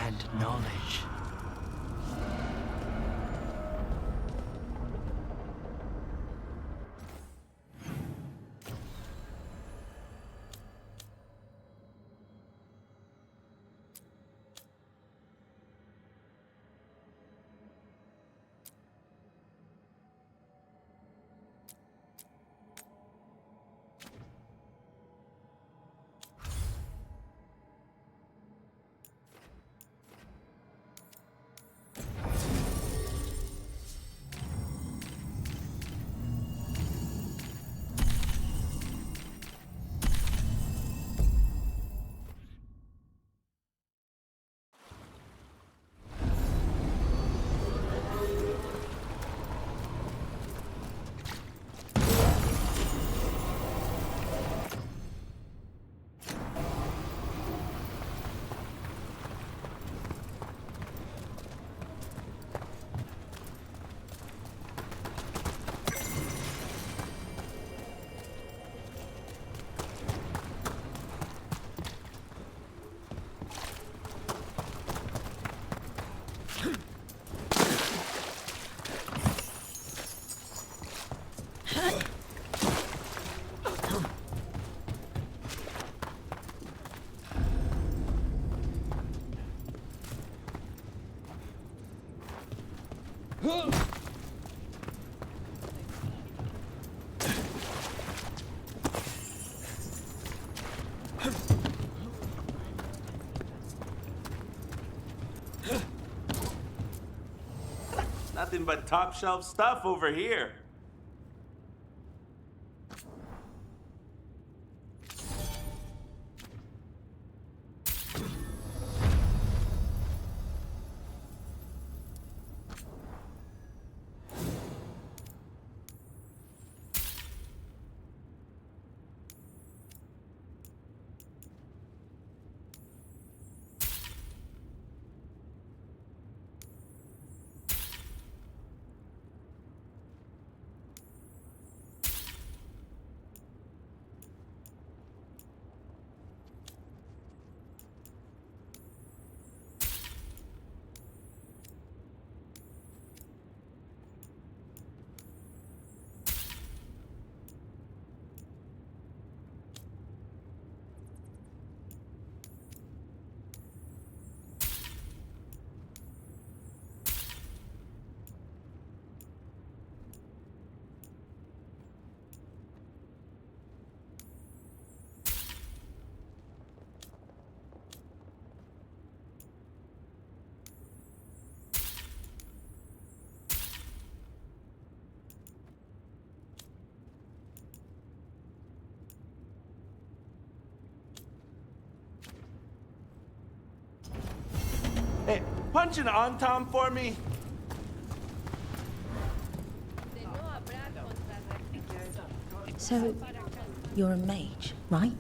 and knowledge. Nothing but top shelf stuff over here. Hey, punch an on-tom for me. So, you're a mage, right?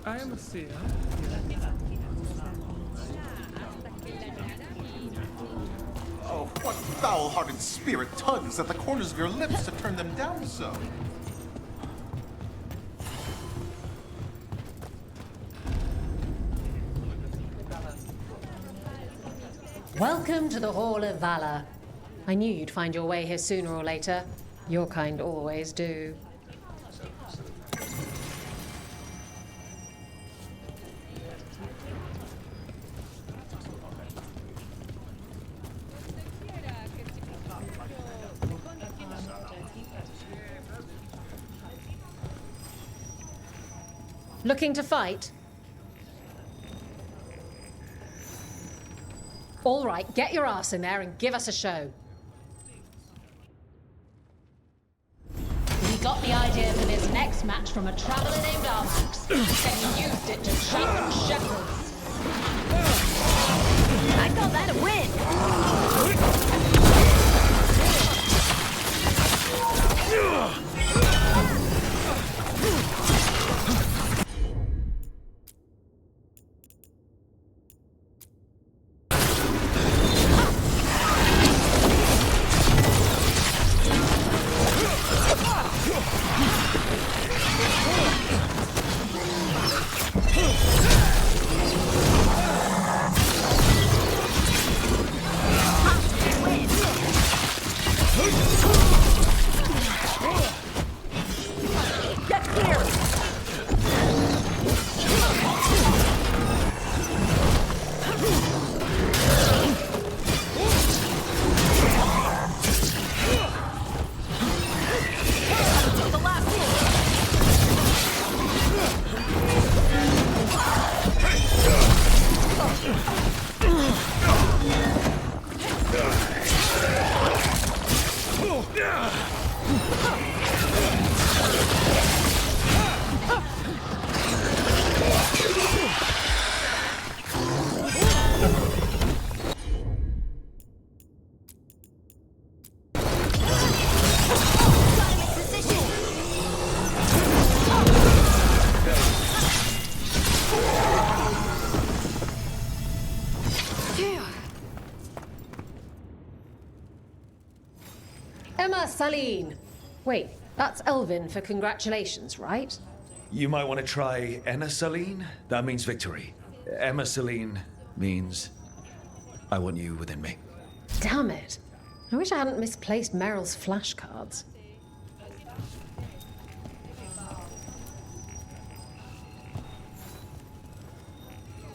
I am a seer. Oh, what foul-hearted spirit tugs at the corners of your lips to turn them down so? Welcome to the Hall of Valor. I knew you'd find your way here sooner or later. Your kind always do. Looking to fight? All right, get your ass in there and give us a show. We got the idea for this next match from a traveler named Armax, and he used it to sharpen shepherds. I call that a win! Saline. Wait, that's Elven for congratulations, right? You might want to try Enna Saline. That means victory. Emma Saline means I want you within me. Damn it. I wish I hadn't misplaced Meryl's flashcards.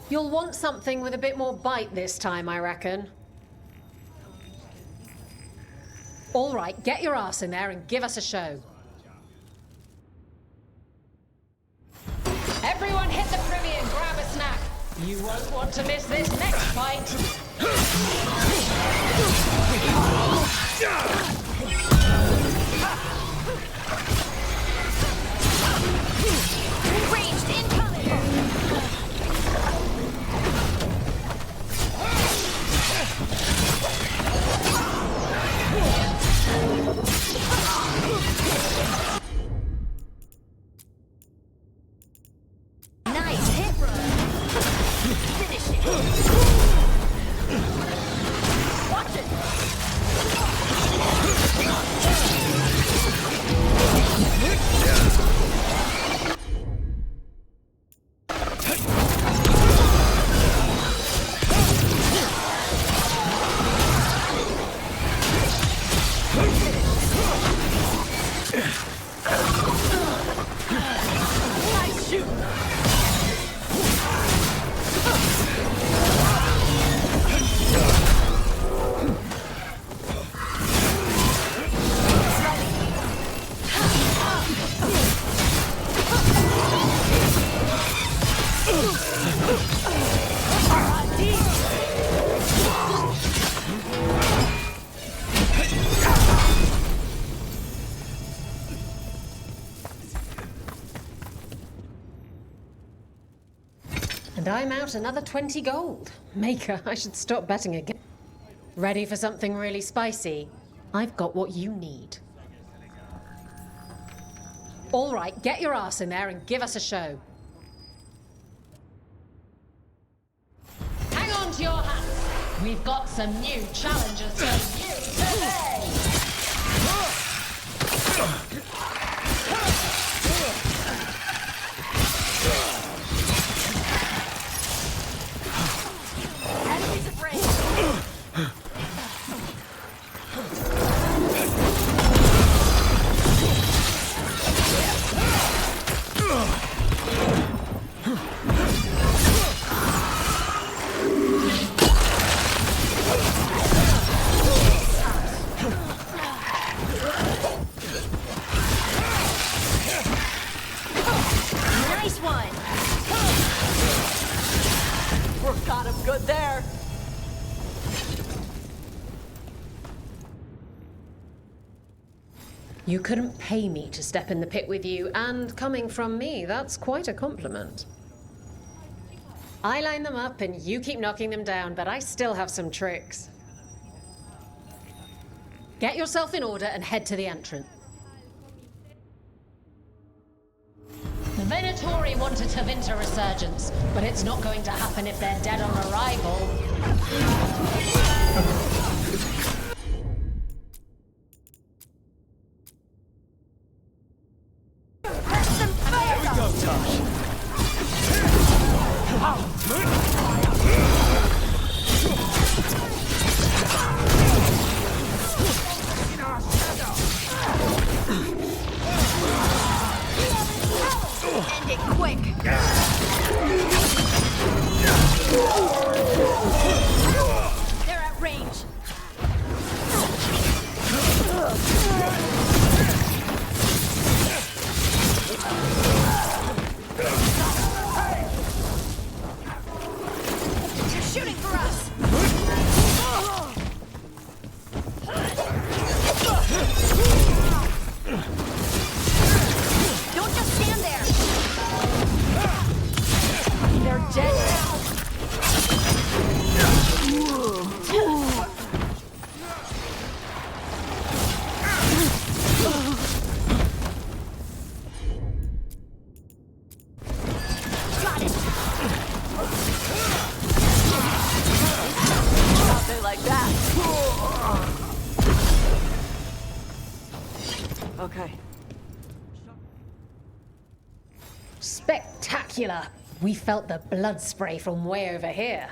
You'll want something with a bit more bite this time, I reckon. All right, get your ass in there and give us a show. Everyone hit the privy and grab a snack. You won't want to miss this next fight. Ranged incoming! Nice hit run! Finish it! Watch it! Nice shoot! And I'm out another 20 gold. Maker, I should stop betting again. Ready for something really spicy? I've got what you need. All right, get your ass in there and give us a show. Hang on to your hats. We've got some new challengers for you today. Enemies at range! Nice one! Rook got him good there! You couldn't pay me to step in the pit with you, and coming from me, that's quite a compliment. I line them up and you keep knocking them down, but I still have some tricks. Get yourself in order and head to the entrance. The Venatori want a Tevinter resurgence, but it's not going to happen if they're dead on arrival. End it quick! They're at range! They're shooting for us! Don't just stand there! They're dead now! Got it! Out there like that! Okay. Spectacular! We felt the blood spray from way over here.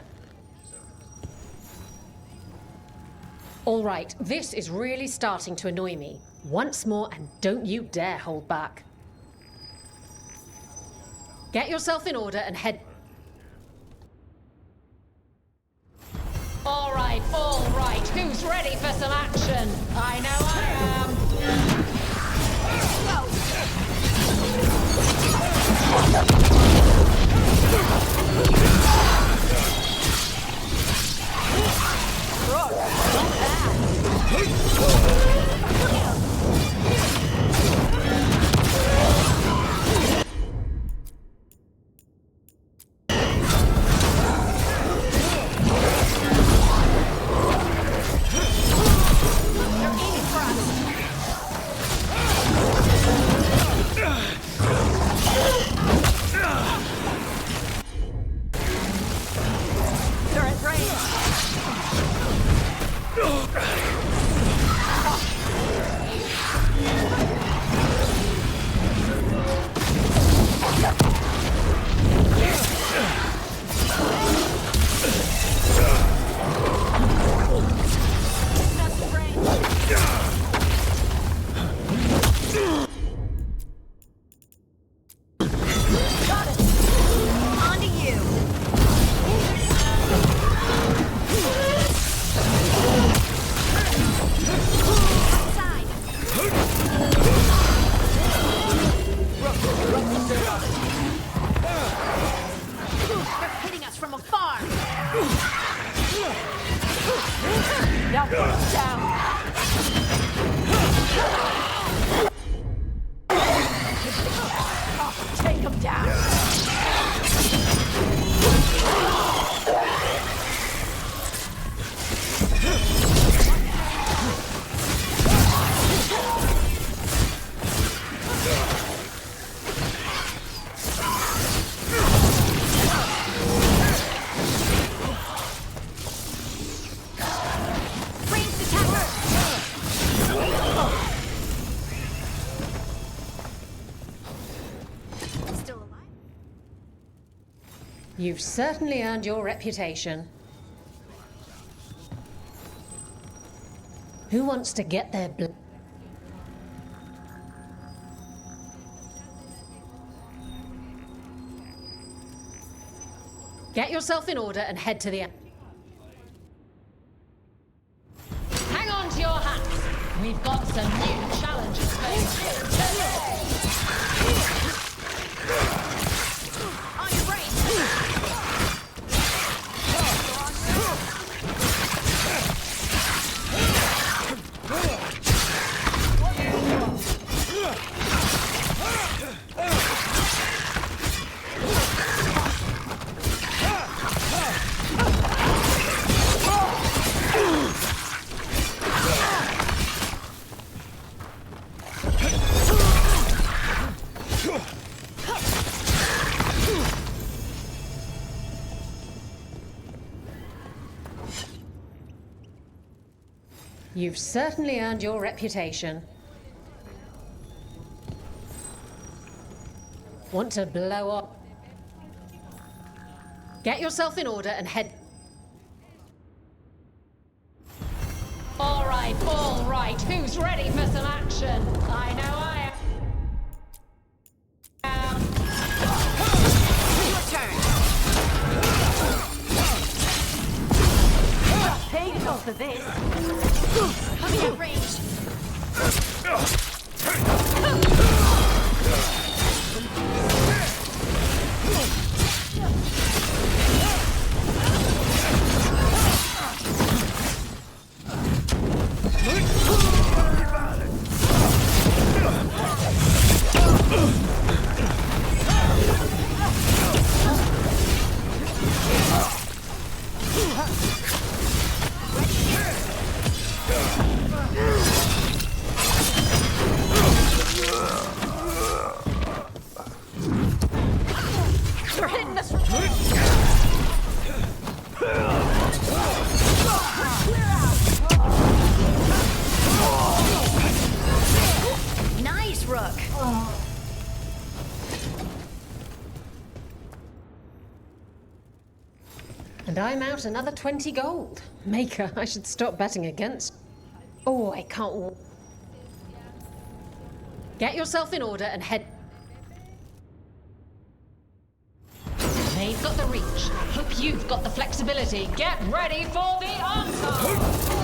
All right, this is really starting to annoy me. Once more, and don't you dare hold back. Get yourself in order and head... All right, who's ready for some action? I know I am. Rook, not bad. They're aiming for us. They're at range. That's the range. Got it. On to you. Outside. They're hitting us from afar. Now put us down. Take them down. Ranged attacker. Still alive? You've certainly earned your reputation. Who wants to get their blood? Get yourself in order and head to the... Hang on to your hats! We've got some new challenges for you today! On your brain. You've certainly earned your reputation. Want to blow up? Get yourself in order and head... All right, who's ready for some action? I know I am. Your turn. Paying enough for this. Coming at range. They're hitting us. Clear out. And I'm out another 20 gold. Maker, I should stop betting against. Oh, I can't. Get yourself in order and head. They've got the reach. Hope you've got the flexibility. Get ready for the answer!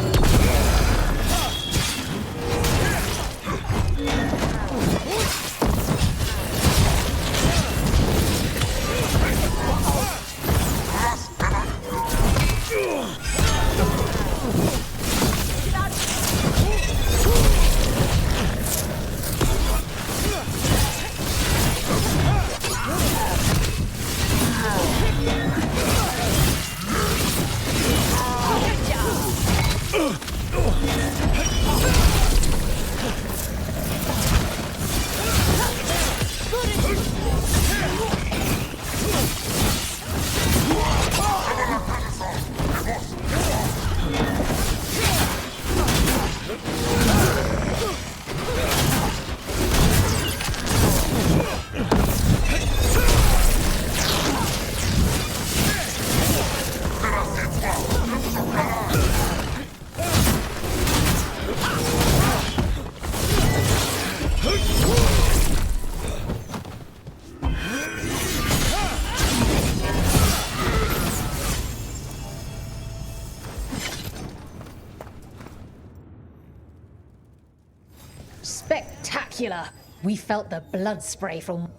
Spectacular! We felt the blood spray from...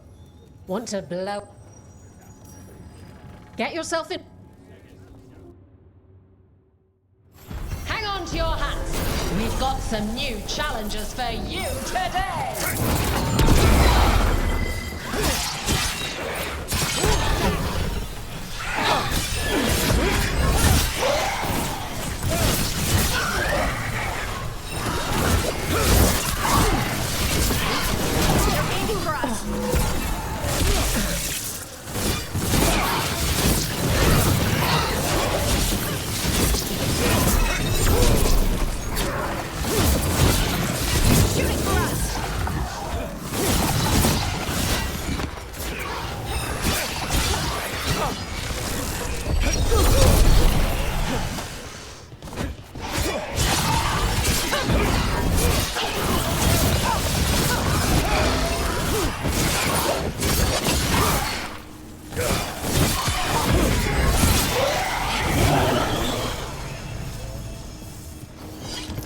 Want to blow... Get yourself in... Hang on to your hats! We've got some new challenges for you today!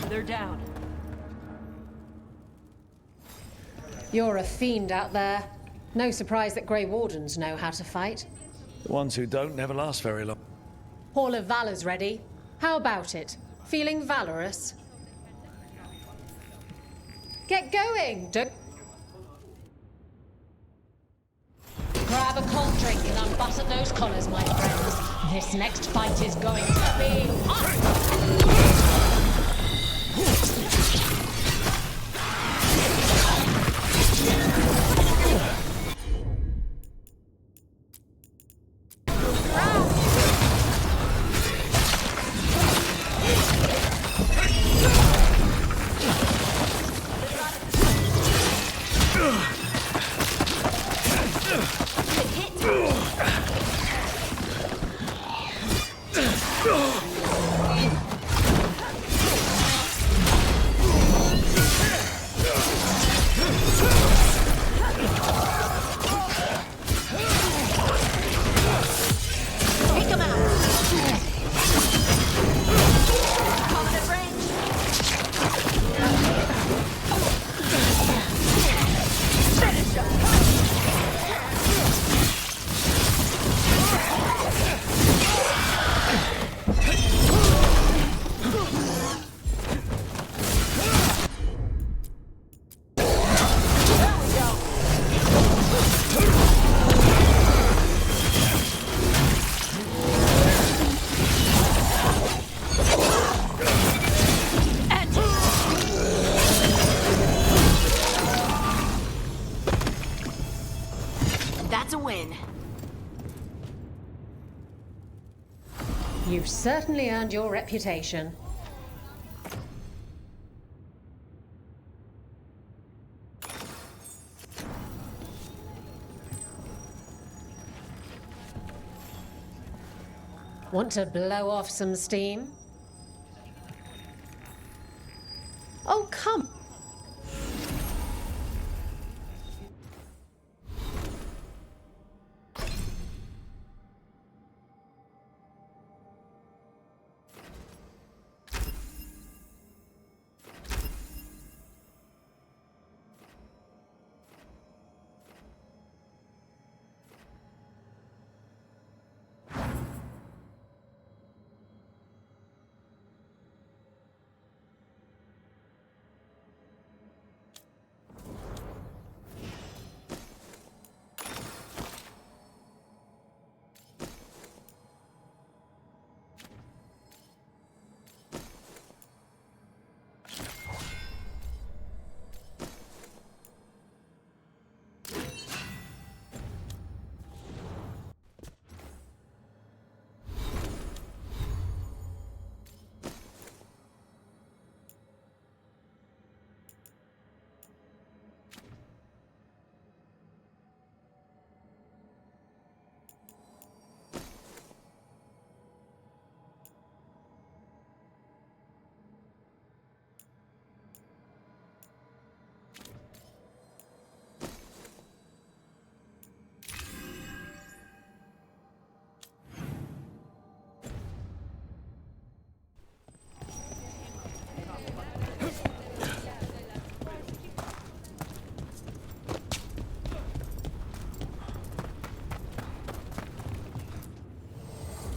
They're down. You're a fiend out there. No surprise that Grey Wardens know how to fight. The ones who don't never last very long. Hall of Valor's ready. How about it? Feeling valorous? Get going! Grab a cold drink and unbutton those collars, my friends. This next fight is going to be awesome! That's a win. You've certainly earned your reputation. Want to blow off some steam? Oh, come.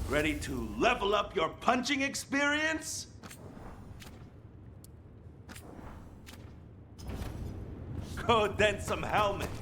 Ready to level up your punching experience? Go dent some helmets.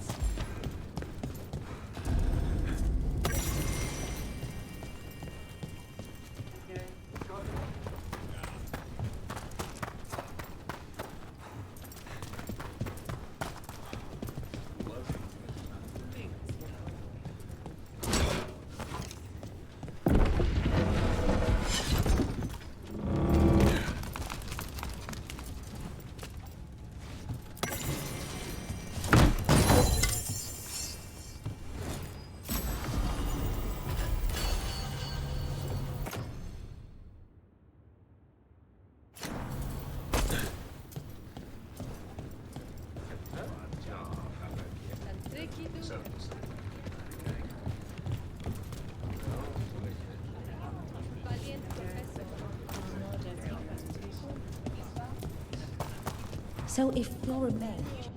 So if you're a mage,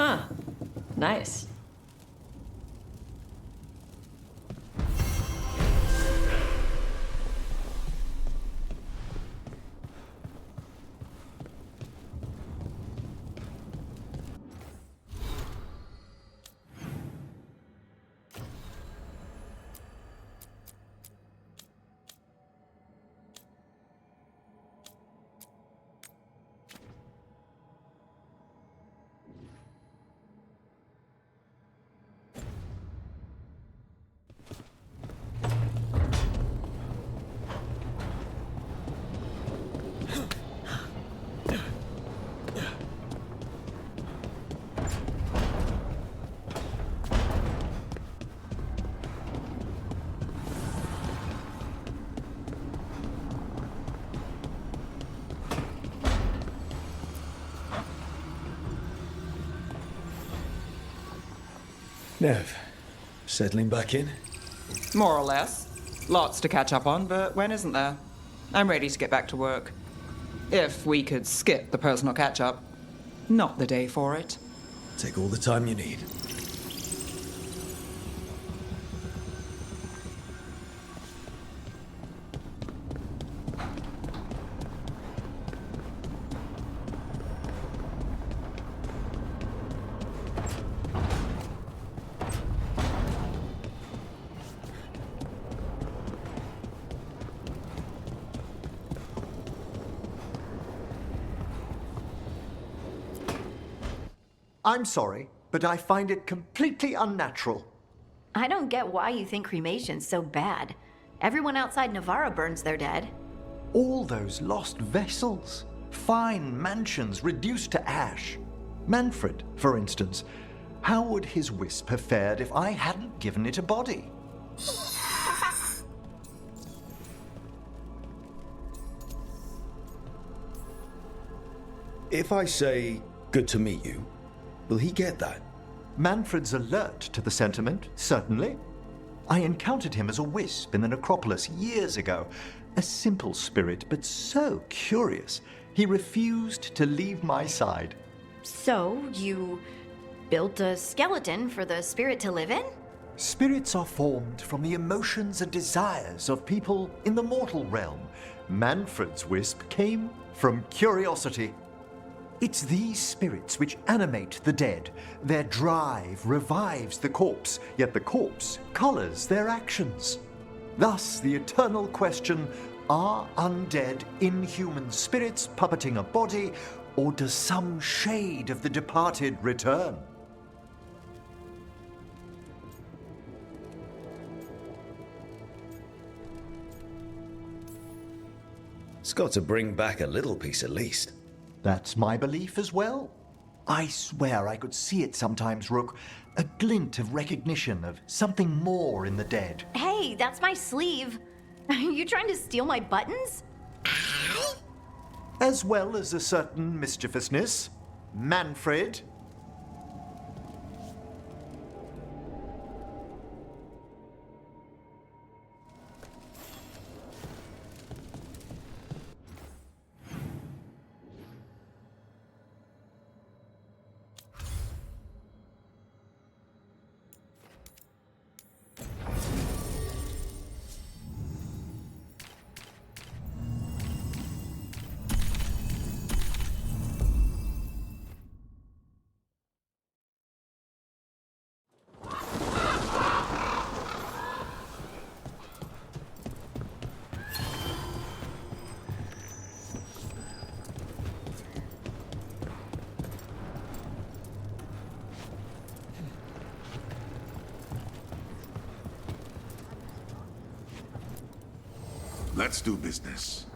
Ah, nice. Nev, settling back in? More or less. Lots to catch up on, but when isn't there? I'm ready to get back to work. If we could skip the personal catch-up. Not the day for it. Take all the time you need. I'm sorry, but I find it completely unnatural. I don't get why you think cremation's so bad. Everyone outside Navarra burns their dead. All those lost vessels, fine mansions reduced to ash. Manfred, for instance. How would his wisp have fared if I hadn't given it a body? If I say, good to meet you, will he get that? Manfred's alert to the sentiment, certainly. I encountered him as a wisp in the necropolis years ago. A simple spirit, but so curious. He refused to leave my side. So, you built a skeleton for the spirit to live in? Spirits are formed from the emotions and desires of people in the mortal realm. Manfred's wisp came from curiosity. It's these spirits which animate the dead. Their drive revives the corpse, yet the corpse colors their actions. Thus, the eternal question, are undead, inhuman spirits puppeting a body, or does some shade of the departed return? It's got to bring back a little piece at least. That's my belief as well. I swear I could see it sometimes, Rook. A glint of recognition of something more in the dead. Hey, that's my sleeve. Are you trying to steal my buttons? As well as a certain mischievousness. Manfred. Let's do business.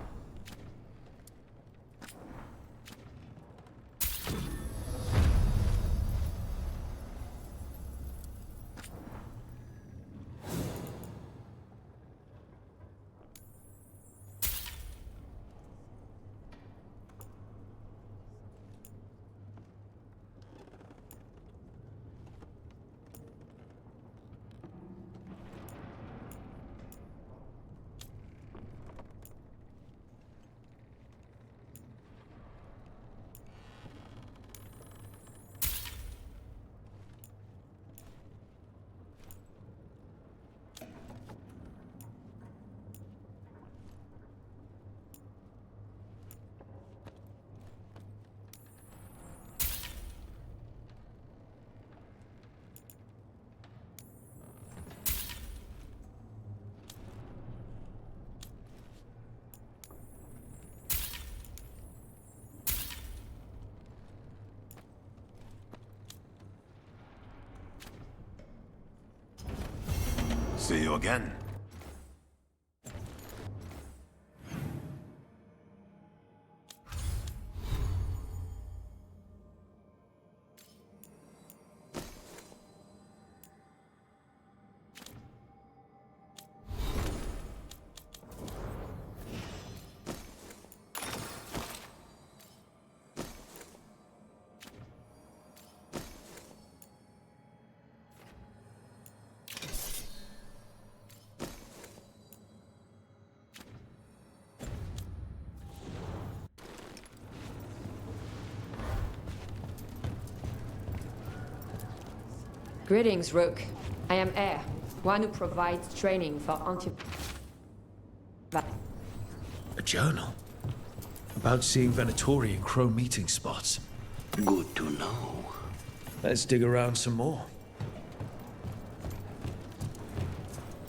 See you again. Greetings, Rook. I am Air, one who provides training for A journal? About seeing Venatori and Crow meeting spots. Good to know. Let's dig around some more.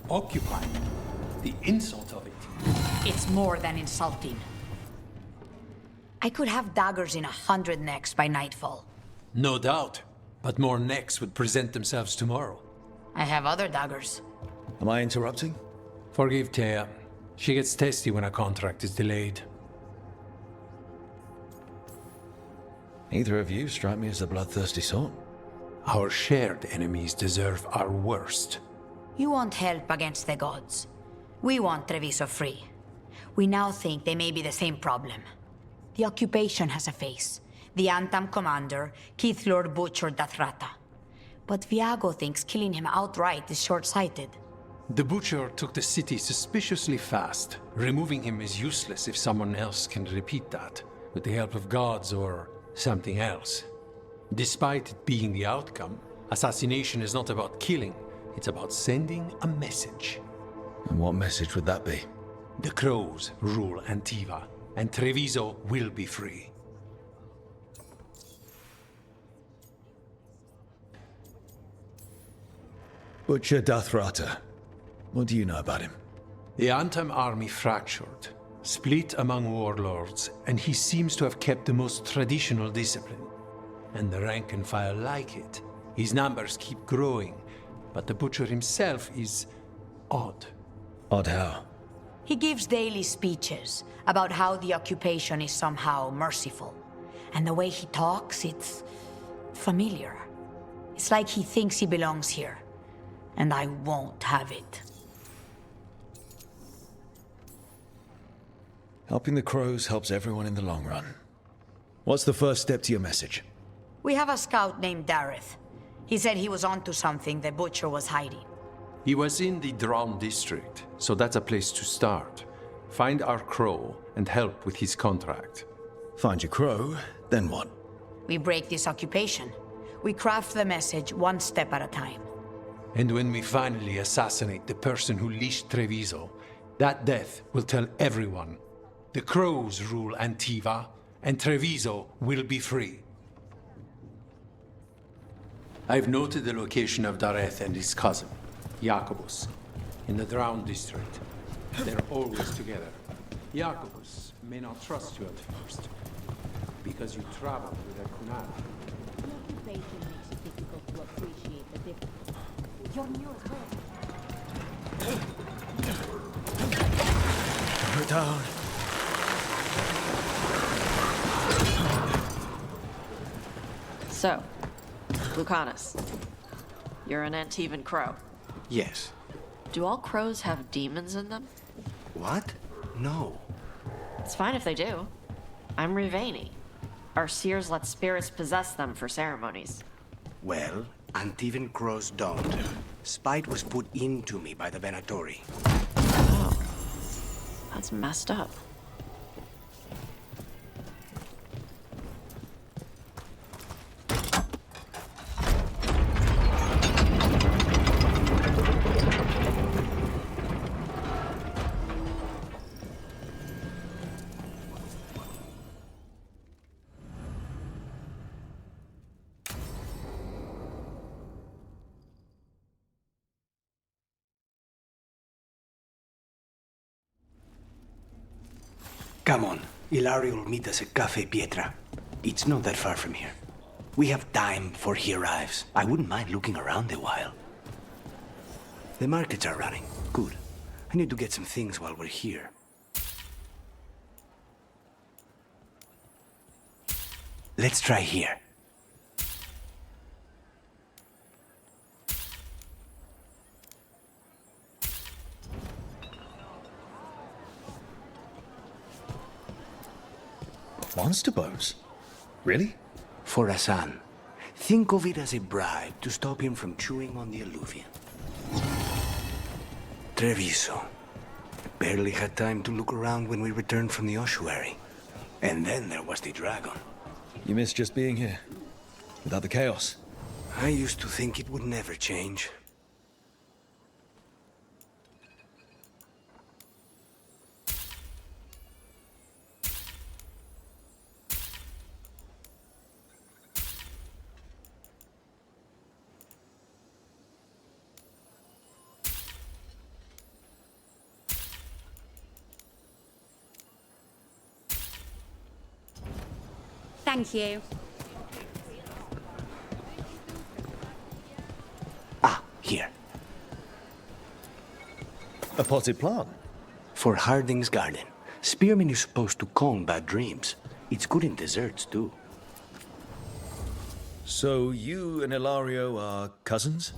Occupy. The insult of it. It's more than insulting. I could have daggers in 100 necks by nightfall. No doubt. But more necks would present themselves tomorrow. I have other daggers. Am I interrupting? Forgive Thea. She gets testy when a contract is delayed. Neither of you strike me as the bloodthirsty sort. Our shared enemies deserve our worst. You want help against the gods. We want Treviso free. We now think they may be the same problem. The occupation has a face. The Antam commander, Keith Lord Butcher Dathrata. But Viago thinks killing him outright is short-sighted. The Butcher took the city suspiciously fast. Removing him is useless if someone else can repeat that, with the help of gods or something else. Despite it being the outcome, assassination is not about killing, it's about sending a message. And what message would that be? The Crows rule Antiva, and Treviso will be free. Butcher Dathrata. What do you know about him? The Antam army fractured, split among warlords, and he seems to have kept the most traditional discipline. And the rank and file like it. His numbers keep growing, but the Butcher himself is odd. Odd how? He gives daily speeches about how the occupation is somehow merciful. And the way he talks, it's familiar. It's like he thinks he belongs here. And I won't have it. Helping the Crows helps everyone in the long run. What's the first step to your message? We have a scout named Dareth. He said he was onto something the Butcher was hiding. He was in the Drown district, so that's a place to start. Find our Crow and help with his contract. Find your Crow, then what? We break this occupation. We craft the message one step at a time. And when we finally assassinate the person who leashed Treviso, that death will tell everyone. The Crows rule Antiva, and Treviso will be free. I've noted the location of Dareth and his cousin, Jacobus, in the Drown district. They're always together. Jacobus may not trust you at first, because you travel with a kunai. The occupation makes it difficult to appreciate the difference. You're new as well. Put down. So, Lucanus, you're an Antivan Crow. Yes. Do all crows have demons in them? What? No. It's fine if they do. I'm Rivani. Our seers let spirits possess them for ceremonies. Well, Antivan crows don't. Spite was put into me by the Venatori. Oh. That's messed up. Come on. Ilario will meet us at Cafe Pietra. It's not that far from here. We have time before he arrives. I wouldn't mind looking around a while. The markets are running. Good. I need to get some things while we're here. Let's try here. Monster bones? Really? For Hassan. Think of it as a bribe to stop him from chewing on the alluvian. Treviso. Barely had time to look around when we returned from the ossuary. And then there was the dragon. You miss just being here? Without the chaos? I used to think it would never change. Thank you. Here. A potted plant? For Harding's garden. Spearmint is supposed to calm bad dreams. It's good in desserts, too. So you and Ilario are cousins?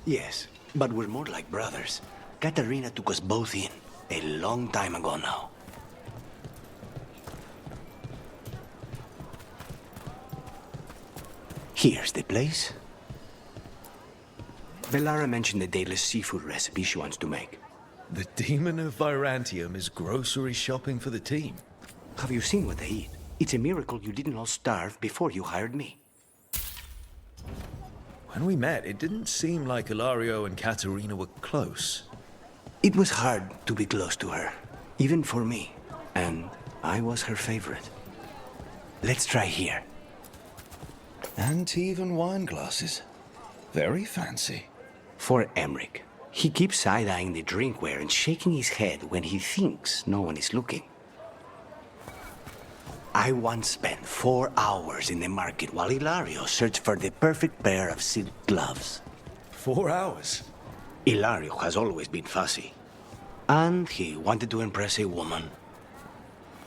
Yes, but we're more like brothers. Katarina took us both in, a long time ago now. Here's the place. Velara mentioned the dayless seafood recipe she wants to make. The Demon of Virantium is grocery shopping for the team. Have you seen what they eat? It's a miracle you didn't all starve before you hired me. When we met, it didn't seem like Ilario and Katarina were close. It was hard to be close to her, even for me. And I was her favorite. Let's try here. Antivan wine glasses. Very fancy. For Emmerich. He keeps side-eyeing the drinkware and shaking his head when he thinks no one is looking. I once spent 4 hours in the market while Ilario searched for the perfect pair of silk gloves. 4 hours? Ilario has always been fussy. And he wanted to impress a woman.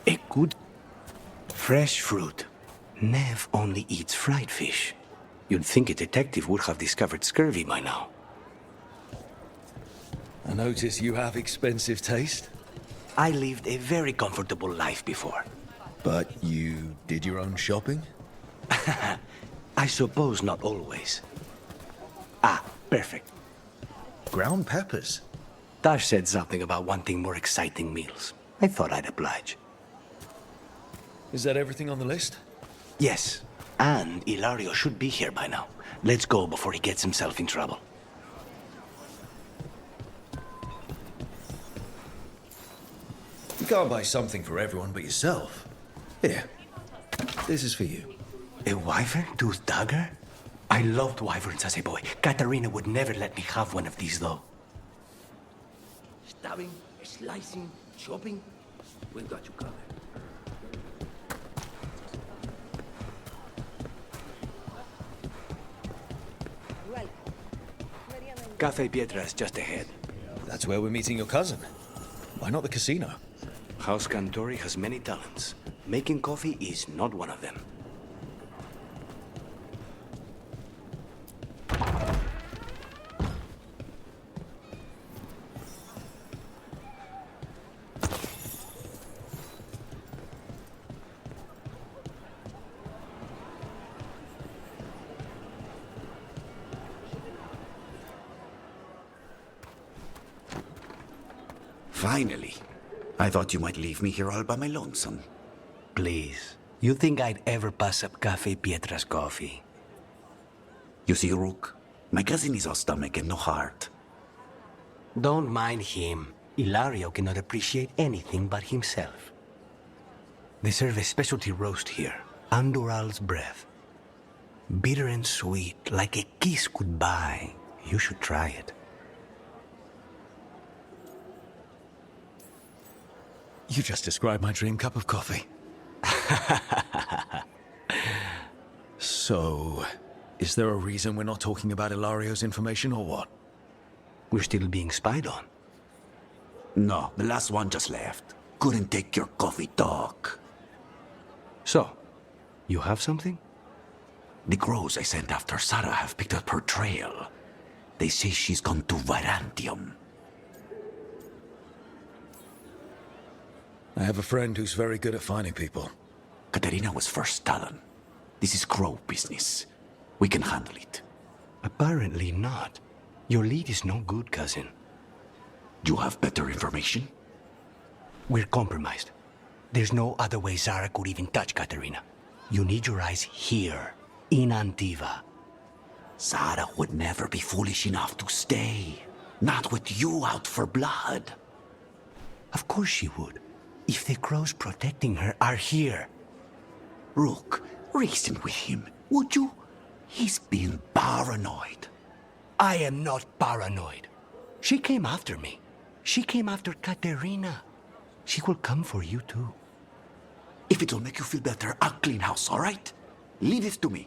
A good, fresh fruit. Nev only eats fried fish. You'd think a detective would have discovered scurvy by now. I notice you have expensive taste. I lived a very comfortable life before. But you did your own shopping? I suppose not always. Ah, perfect. Ground peppers? Tash said something about wanting more exciting meals. I thought I'd oblige. Is that everything on the list? Yes, and Ilario should be here by now. Let's go before he gets himself in trouble. You can't buy something for everyone but yourself. Here, this is for you. A wyvern-toothed dagger? I loved wyverns as a boy. Katarina would never let me have one of these, though. Stabbing, slicing, chopping. We've got you covered. Cafe Pietra is just ahead. That's where we're meeting your cousin. Why not the casino? House Cantori has many talents. Making coffee is not one of them. Finally. I thought you might leave me here all by my lonesome. Please. You think I'd ever pass up Cafe Pietra's coffee? You see, Rook, my cousin is all stomach and no heart. Don't mind him. Ilario cannot appreciate anything but himself. They serve a specialty roast here, Andoral's breath. Bitter and sweet, like a kiss goodbye. You should try it. You just described my dream cup of coffee. So, is there a reason we're not talking about Ilario's information or what? We're still being spied on. No, the last one just left. Couldn't take your coffee talk. So, you have something? The crows I sent after Sarah have picked up her trail. They say she's gone to Virantium. I have a friend who's very good at finding people. Katarina was first Talon. This is crow business. We can handle it. Apparently not. Your lead is no good, cousin. You have better information? We're compromised. There's no other way Zara could even touch Katarina. You need your eyes here, in Antiva. Sarah would never be foolish enough to stay. Not with you out for blood. Of course she would. If the crows protecting her are here. Rook, reason with him, would you? He's being paranoid. I am not paranoid. She came after me. She came after Katerina. She will come for you too. If it'll make you feel better, I'll clean house, all right? Leave this to me.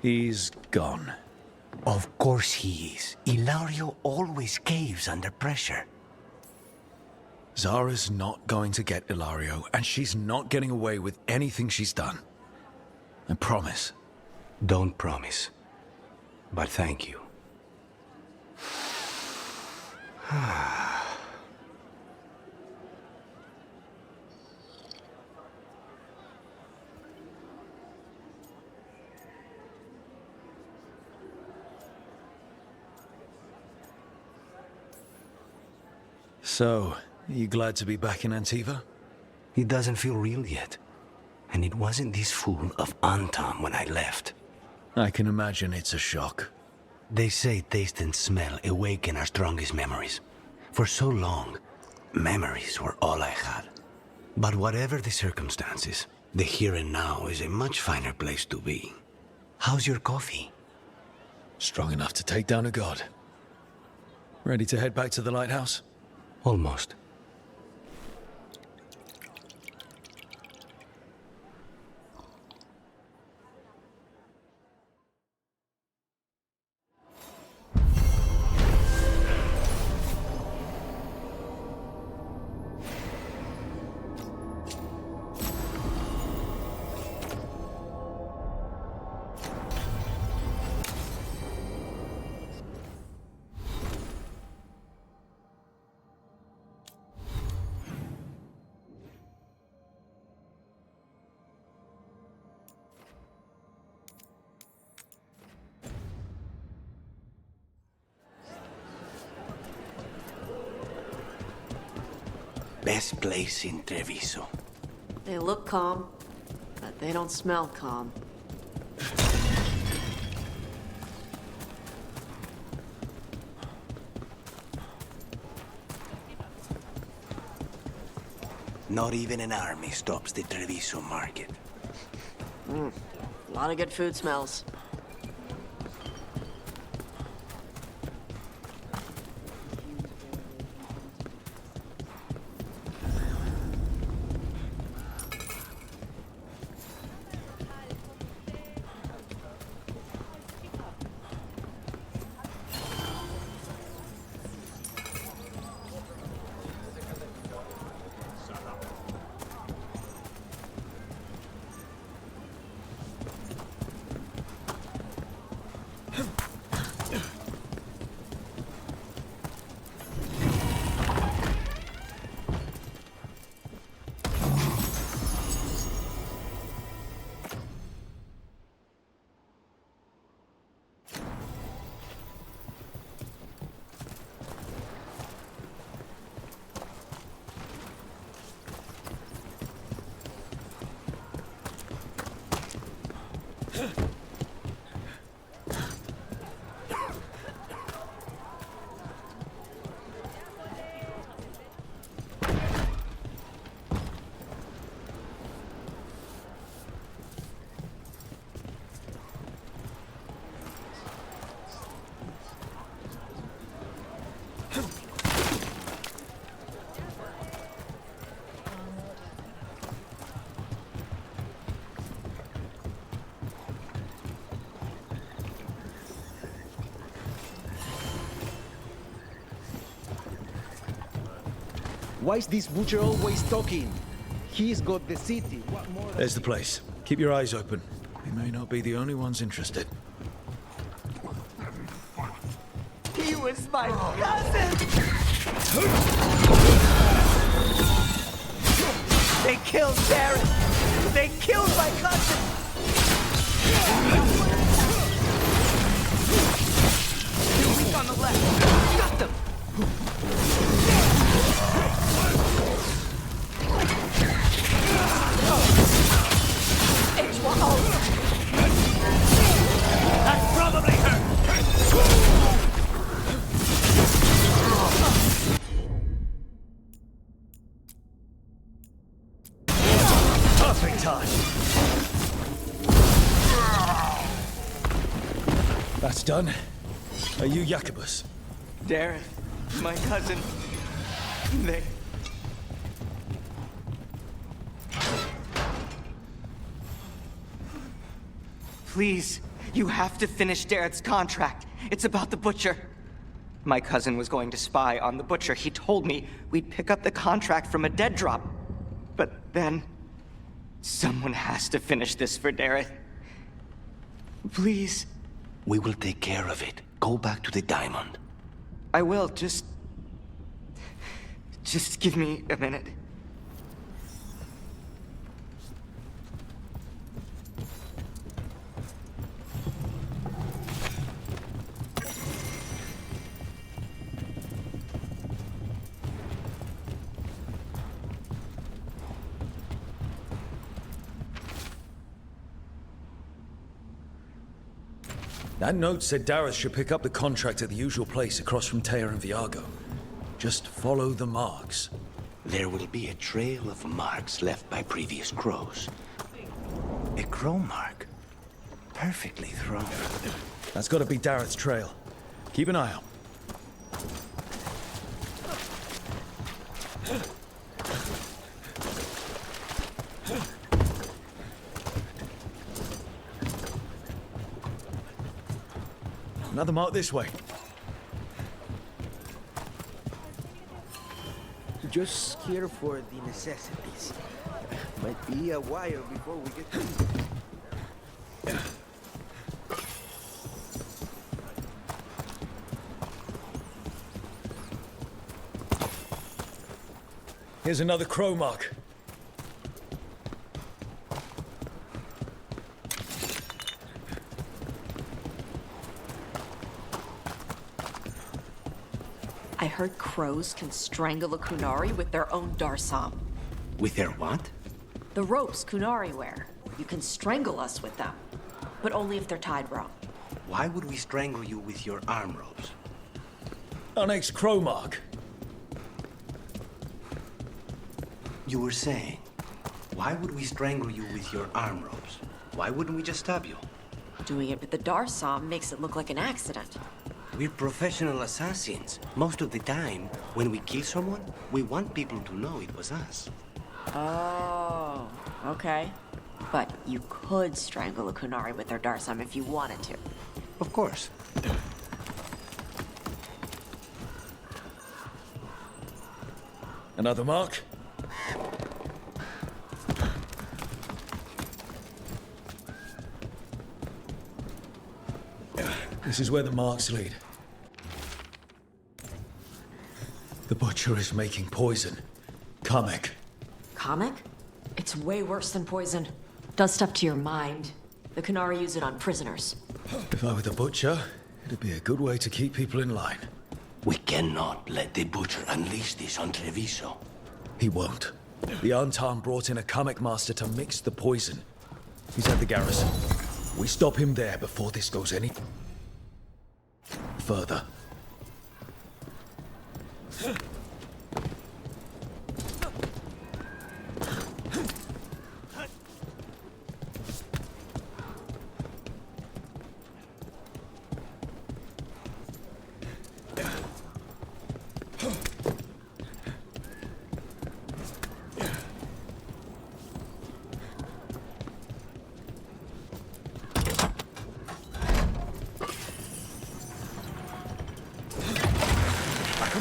He's gone. Of course he is. Ilario always caves under pressure. Zara's not going to get Ilario, and she's not getting away with anything she's done. I promise. Don't promise. But thank you. So, are you glad to be back in Antiva? It doesn't feel real yet. And it wasn't this fool of Antam when I left. I can imagine it's a shock. They say taste and smell awaken our strongest memories. For so long, memories were all I had. But whatever the circumstances, the here and now is a much finer place to be. How's your coffee? Strong enough to take down a god. Ready to head back to the lighthouse? Almost. Best place in Treviso. They look calm, but they don't smell calm. Not even an army stops the Treviso market. A lot of good food smells. Why is this butcher always talking? He's got the city. What more? There's the place. Keep your eyes open. We may not be the only ones interested. He was my cousin! They killed Darren! They killed my cousin! Too weak on the left. Got them! That's done. Are you Jacobus? Dareth, my cousin. They... Please, you have to finish Dareth's contract. It's about the Butcher. My cousin was going to spy on the Butcher. He told me we'd pick up the contract from a dead drop. But then... someone has to finish this for Dareth. Please. We will take care of it. Go back to the diamond. I will, just give me a minute. That note said Dareth should pick up the contract at the usual place across from Teia and Viago. Just follow the marks. There will be a trail of marks left by previous crows. A crow mark. Perfectly thrown. That's got to be Dareth's trail. Keep an eye out. Another mark this way. Just care for the necessities. Might be a while before we get to... Here's another crow mark. I heard crows can strangle a Kunari with their own darsam. With their what? The ropes Kunari wear. You can strangle us with them, but only if they're tied wrong. Why would we strangle you with your arm ropes? Our next crow mark. You were saying, why would we strangle you with your arm ropes? Why wouldn't we just stab you? Doing it with the darsam makes it look like an accident. We're professional assassins. Most of the time, when we kill someone, we want people to know it was us. Oh, okay. But you could strangle a Kunari with their darsam if you wanted to. Of course. Another mark. This is where the marks lead. The Butcher is making poison. Kamek. Kamek? It's way worse than poison. Does stuff to your mind. The Kunari use it on prisoners. If I were the Butcher, it'd be a good way to keep people in line. We cannot let the Butcher unleash this on Treviso. He won't. The Antan brought in a Kamek master to mix the poison. He's at the garrison. We stop him there before this goes any further.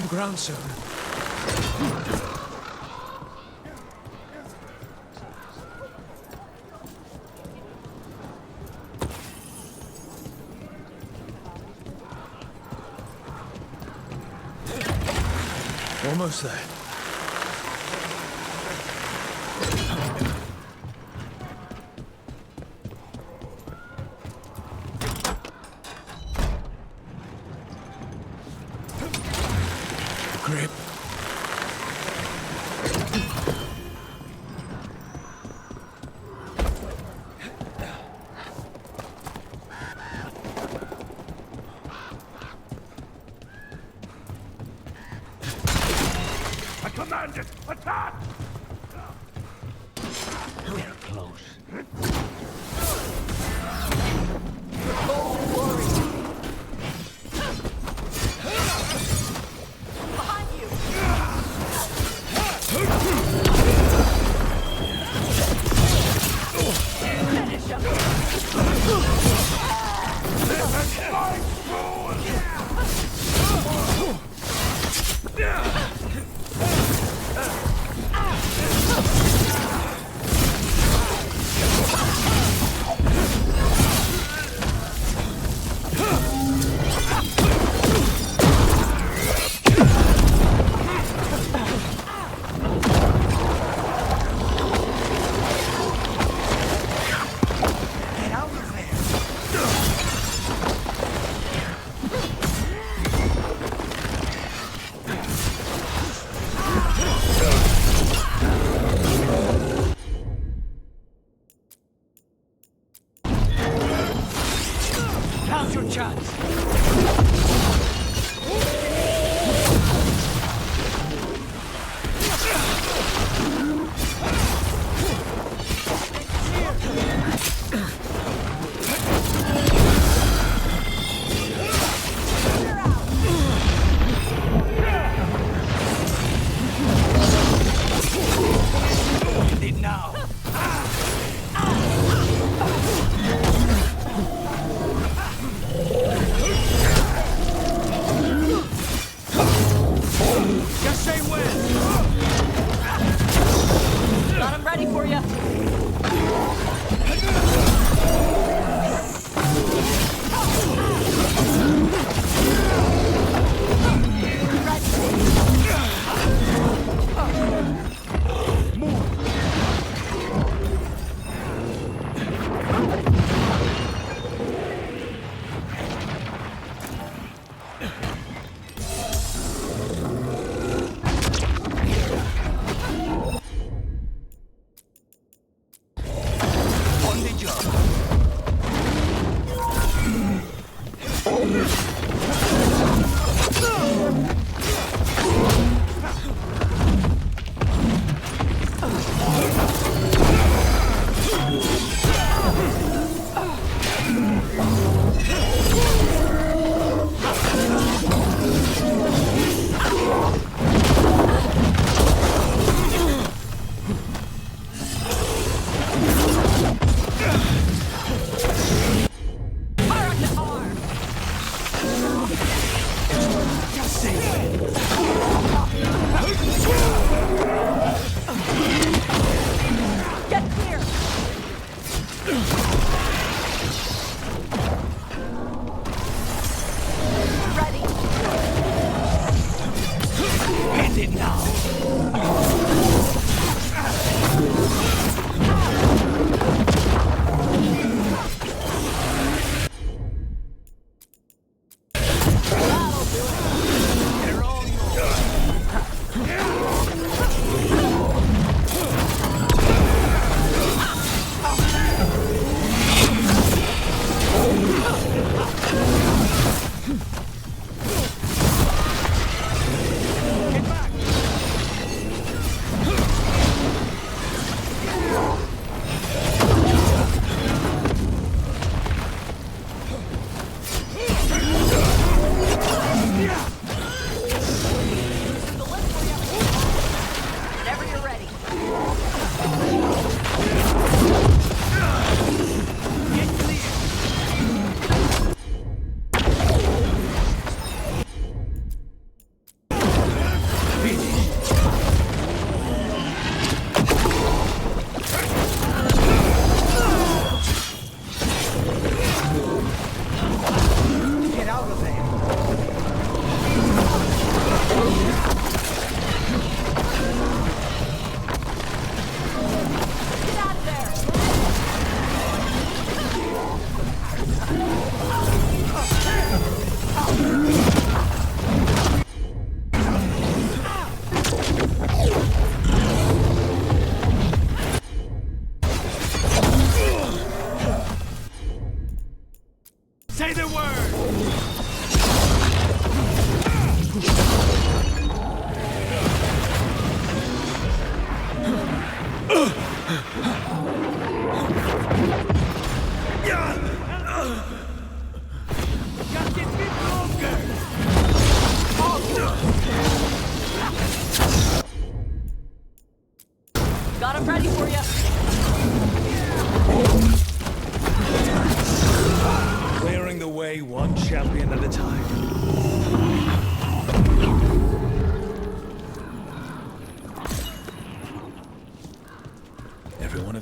Ground soon. Almost there. Grip. I command it! Attack! We're close.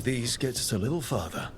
of these gets us a little farther.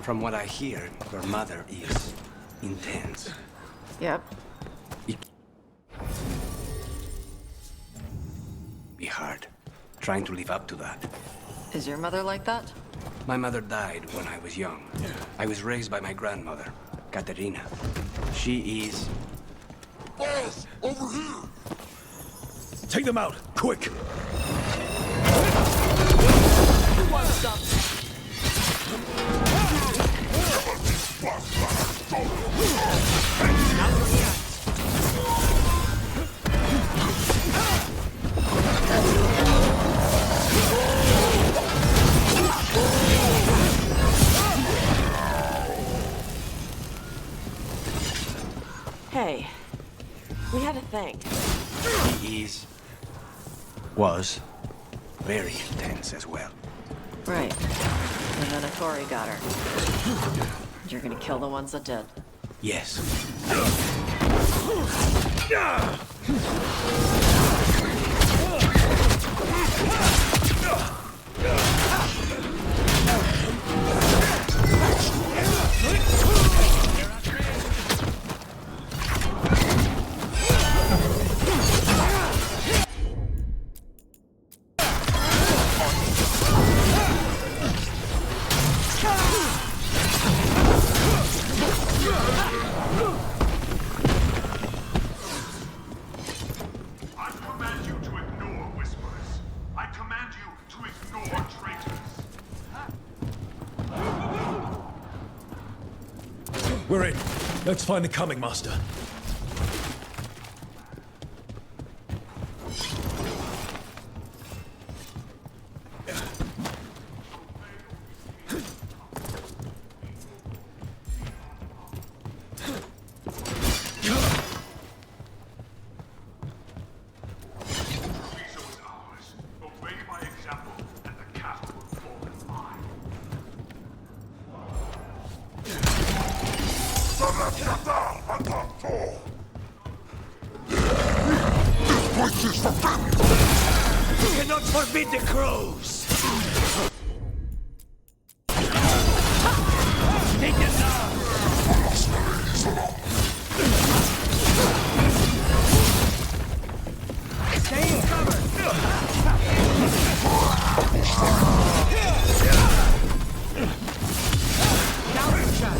From what I hear, your mother is intense. Yep. Be hard. Trying to live up to that. Is your mother like that? My mother died when I was young. I was raised by my grandmother, Katerina. She is... Boss, over here! Take them out, quick! One stop. Hey, we had a thing. He was very intense as well. Right. And then a Tory got her. You're gonna kill the ones that did. Yes. We're in. Let's find the coming master. You cannot forbid the crows! Take it now! Stay in cover! Counter shot!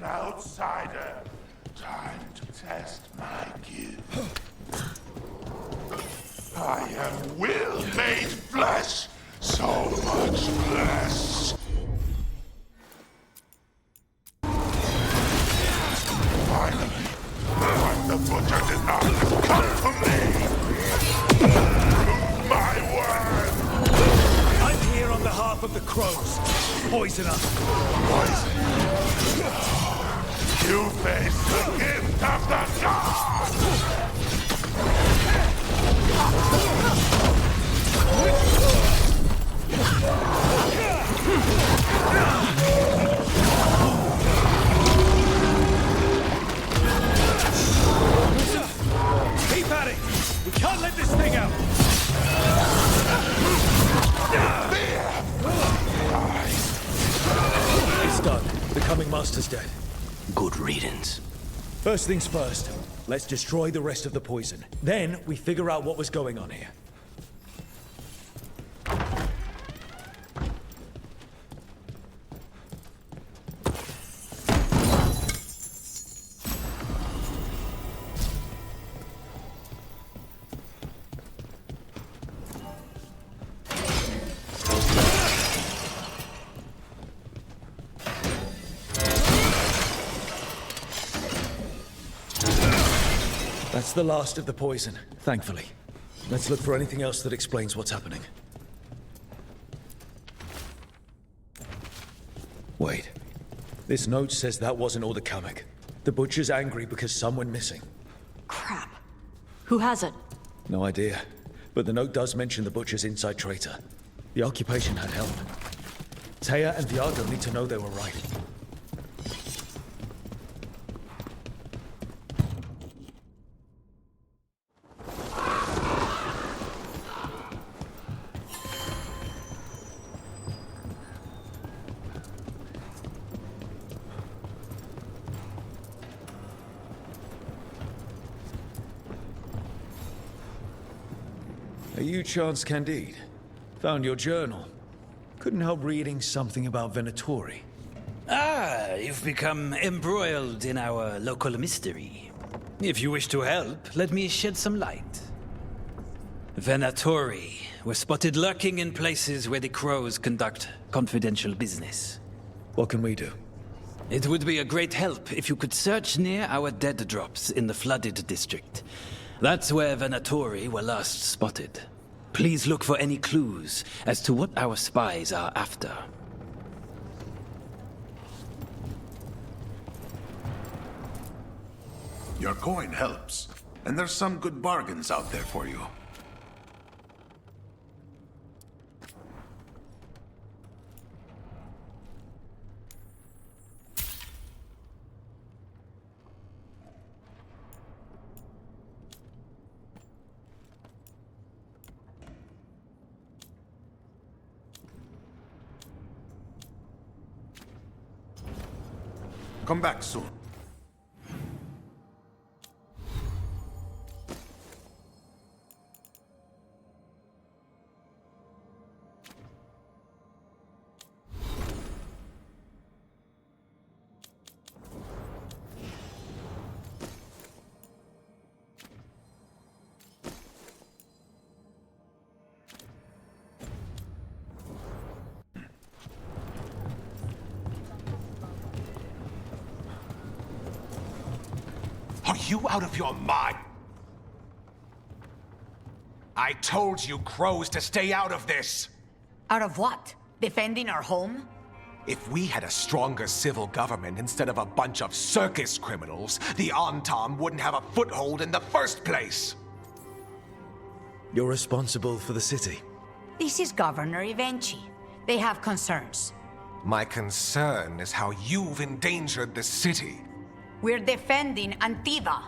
outsider. Time to test my gift. I am will made flesh. So much flesh. Finally, what the butcher did not come to me. My word. I'm here on behalf of the crows. Poison us. Poison. You face the gift of the gods. Keep at it! We can't let this thing out! It's done. The Coming Master's dead. Good riddance. First things first, let's destroy the rest of the poison. Then we figure out what was going on here. That's the last of the poison, thankfully. Let's look for anything else that explains what's happening. Wait. This note says that wasn't all the Kamek. The Butcher's angry because someone missing. Crap. Who has it? No idea. But the note does mention the Butcher's inside traitor. The occupation had help. Taya and Viago need to know they were right. Are you Chance Candide? Found your journal. Couldn't help reading something about Venatori. Ah, you've become embroiled in our local mystery. If you wish to help, let me shed some light. Venatori were spotted lurking in places where the crows conduct confidential business. What can we do? It would be a great help if you could search near our dead drops in the flooded district. That's where Venatori were last spotted. Please look for any clues as to what our spies are after. Your coin helps, and there's some good bargains out there for you. Come back soon. Are you out of your mind? I told you crows to stay out of this! Out of what? Defending our home? If we had a stronger civil government instead of a bunch of circus criminals, the Antam wouldn't have a foothold in the first place! You're responsible for the city. This is Governor Evenchi. They have concerns. My concern is how you've endangered the city. We're defending Antiva.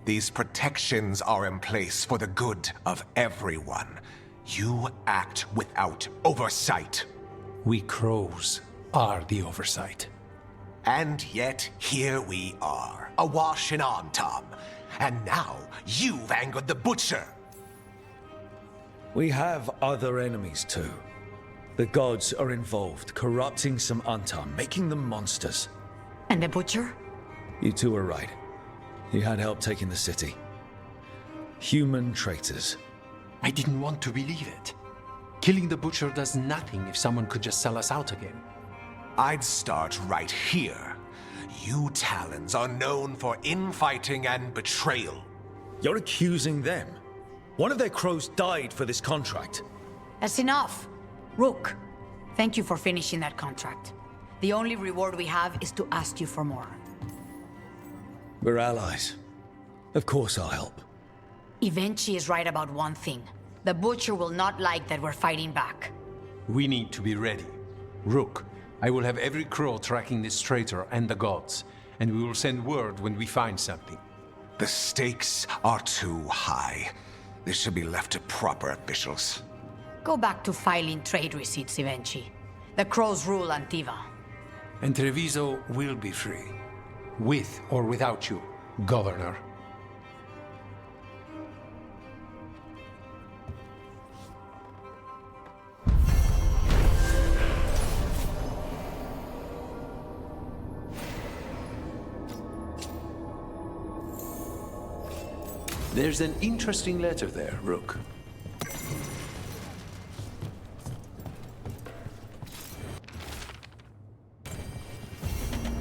These protections are in place for the good of everyone. You act without oversight. We crows are the oversight. And yet, here we are, awash in Antam. And now, you've angered the Butcher. We have other enemies too. The gods are involved, corrupting some Antam, making them monsters. And the butcher? You two were right. He had help taking the city. Human traitors. I didn't want to believe it. Killing the butcher does nothing if someone could just sell us out again. I'd start right here. You Talons are known for infighting and betrayal. You're accusing them. One of their crows died for this contract. That's enough. Rook, thank you for finishing that contract. The only reward we have is to ask you for more. We're allies. Of course I'll help. Evenchi is right about one thing. The butcher will not like that we're fighting back. We need to be ready. Rook, I will have every crow tracking this traitor and the gods, and we will send word when we find something. The stakes are too high. This should be left to proper officials. Go back to filing trade receipts, Evenchi. The crows rule Antiva. And Treviso will be free. With or without you, Governor. There's an interesting letter there, Rook.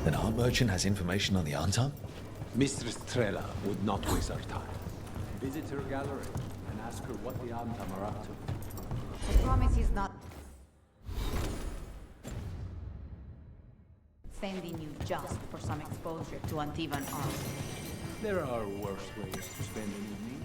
Then our merchant has information on the Antam? Mistress Trella would not waste our time. Visit her gallery and ask her what the Antam are up to. I promise he's not sending you just for some exposure to Antivan arms. There are worse ways to spend an evening.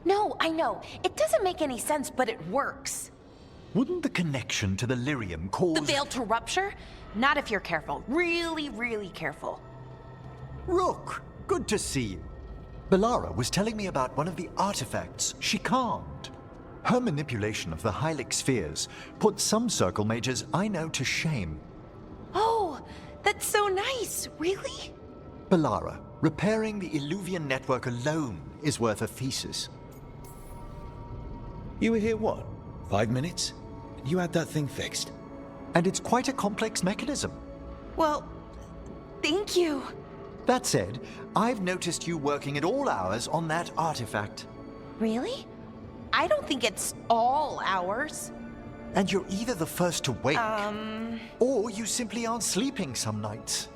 No, I know. It doesn't make any sense, but it works. Wouldn't the connection to the lyrium cause... The veil to rupture? Not if you're careful. Really, really careful. Rook, good to see you. Belara was telling me about one of the artifacts she calmed. Her manipulation of the Hylic spheres put some circle mages I know to shame. Oh, that's so nice. Really? Belara, repairing the Illuvian network alone is worth a thesis. You were here, what, 5 minutes? You had that thing fixed. And it's quite a complex mechanism. Well, thank you. That said, I've noticed you working at all hours on that artifact. Really? I don't think it's all hours. And you're either the first to wake, or you simply aren't sleeping some nights.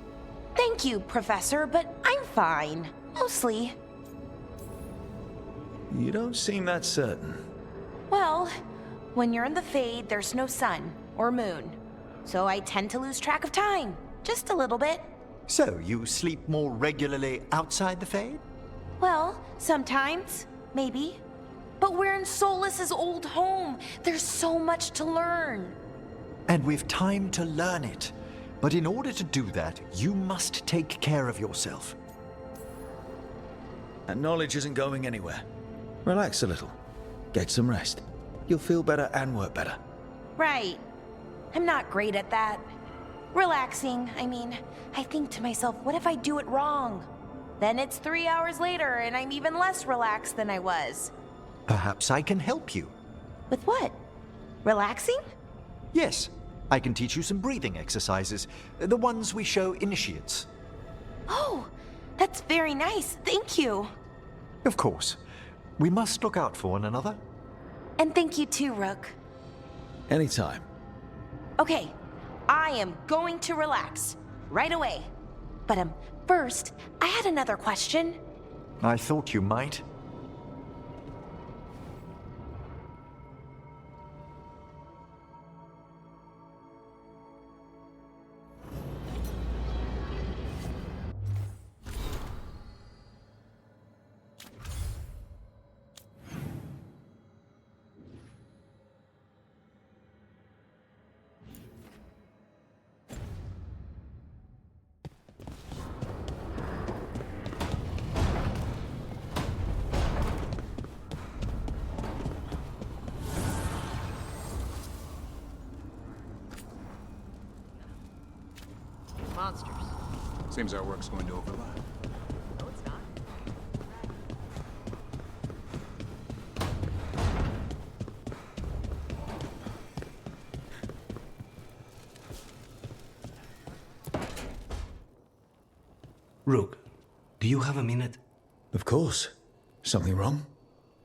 Thank you, Professor, but I'm fine. Mostly. You don't seem that certain. Well, when you're in the Fade, there's no sun or moon. So I tend to lose track of time. Just a little bit. So, you sleep more regularly outside the Fade? Well, sometimes. Maybe. But we're in Solas's old home. There's so much to learn. And we've time to learn it. But in order to do that, you must take care of yourself. That knowledge isn't going anywhere. Relax a little. Get some rest. You'll feel better and work better. Right. I'm not great at that. Relaxing, I mean. I think to myself, what if I do it wrong? Then it's 3 hours later and I'm even less relaxed than I was. Perhaps I can help you. With what? Relaxing? Yes. I can teach you some breathing exercises. The ones we show initiates. Oh, that's very nice. Thank you. Of course. We must look out for one another. And thank you too, Rook. Anytime. Okay, I am going to relax. Right away. But first, I had another question. I thought you might. monsters. Seems our work's going to overlap. No, it's not. Rook, do you have a minute? Of course. Something wrong?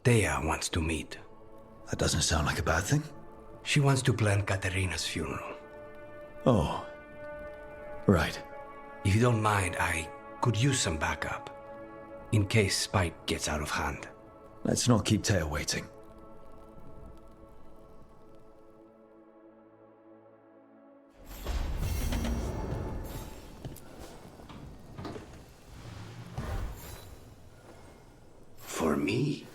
Thea wants to meet. That doesn't sound like a bad thing. She wants to plan Katerina's funeral. Oh. Right. If you don't mind, I could use some backup. In case Spike gets out of hand. Let's not keep Thea waiting. For me?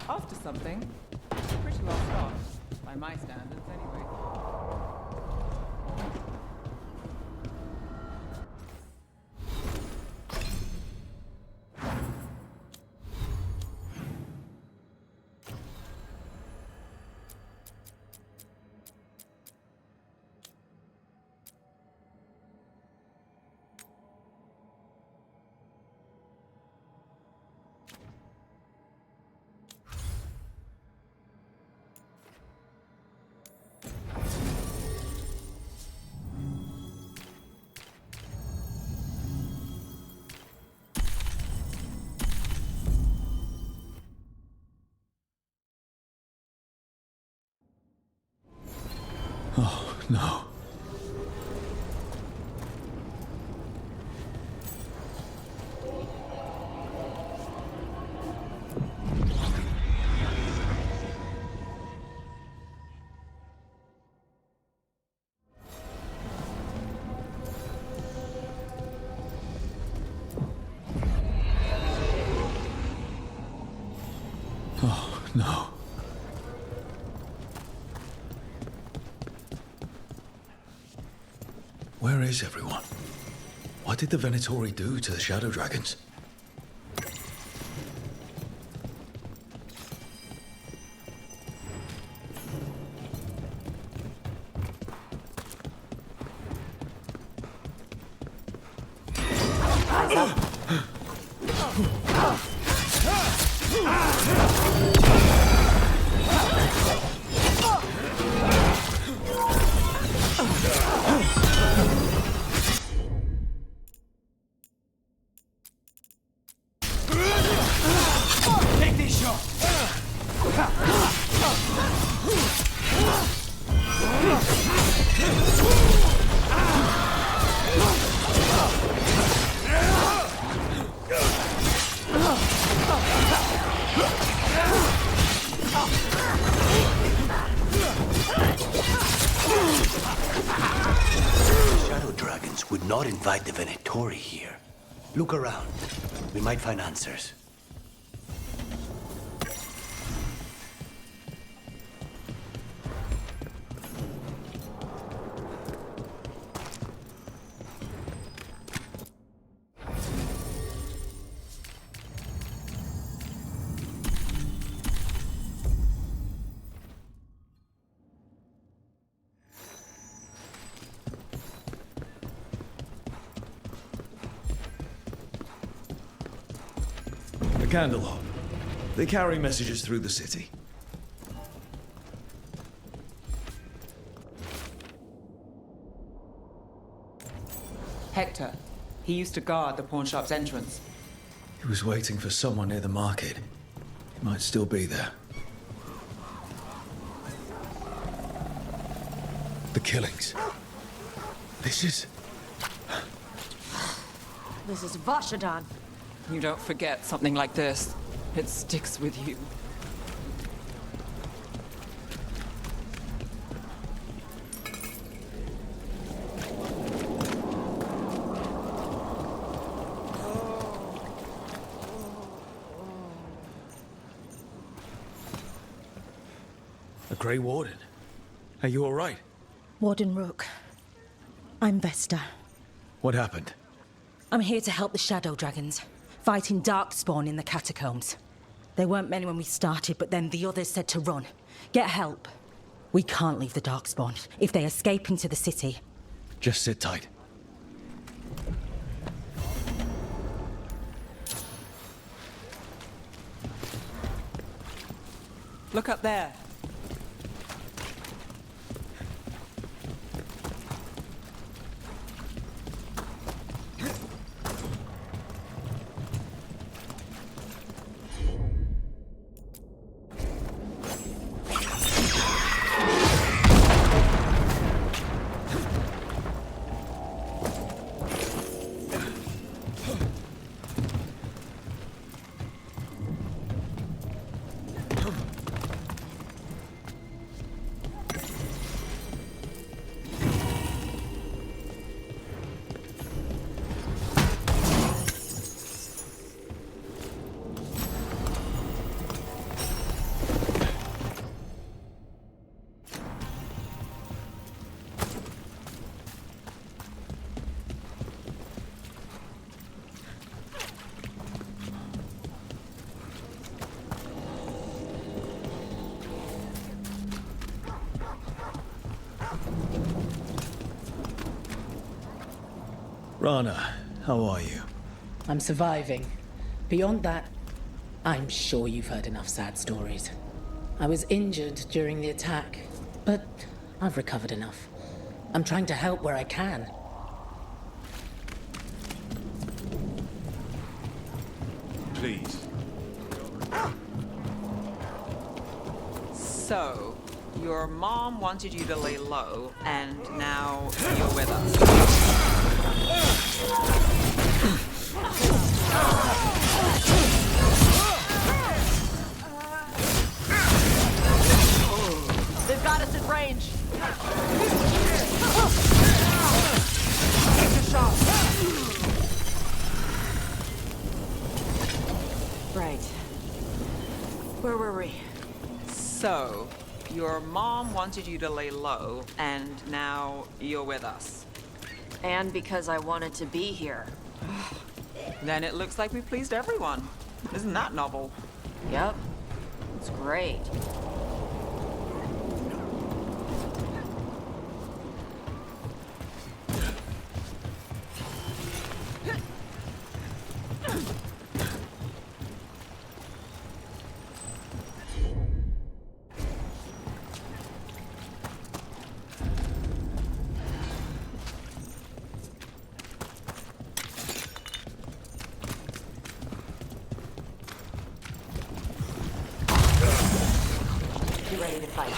Off to something. Pretty well stocked, by my standards anyway. Oh, no. Oh, no. Where is everyone? What did the Venatori do to the Shadow Dragons? Take this shot! Shadow dragons would not invite the Venatori here. Look around. We might find answers. A candle. They carry messages through the city. Hector. He used to guard the pawn shop's entrance. He was waiting for someone near the market. He might still be there. The killings. This is... This is Vashadan. You don't forget something like this. It sticks with you. A Grey Warden. Are you all right? Warden Rook. I'm Vesta. What happened? I'm here to help the Shadow Dragons, fighting Darkspawn in the catacombs. There weren't many when we started, but then the others said to run. Get help. We can't leave the Darkspawn if they escape into the city. Just sit tight. Look up there. Rana, how are you? I'm surviving. Beyond that, I'm sure you've heard enough sad stories. I was injured during the attack, but I've recovered enough. I'm trying to help where I can. Please. So, your mom wanted you to lay low, and now you're with us. They've got us at range. Take a shot. Right. Where were we? So, your mom wanted you to lay low, and now you're with us. And because I wanted to be here. Then it looks like we pleased everyone. Isn't that novel? Yep. It's great. You ready to fight?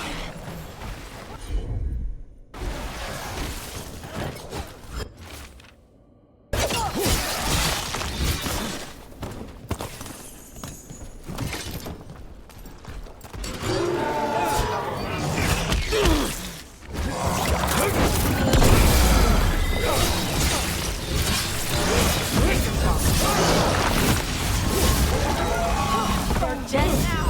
They're dead now.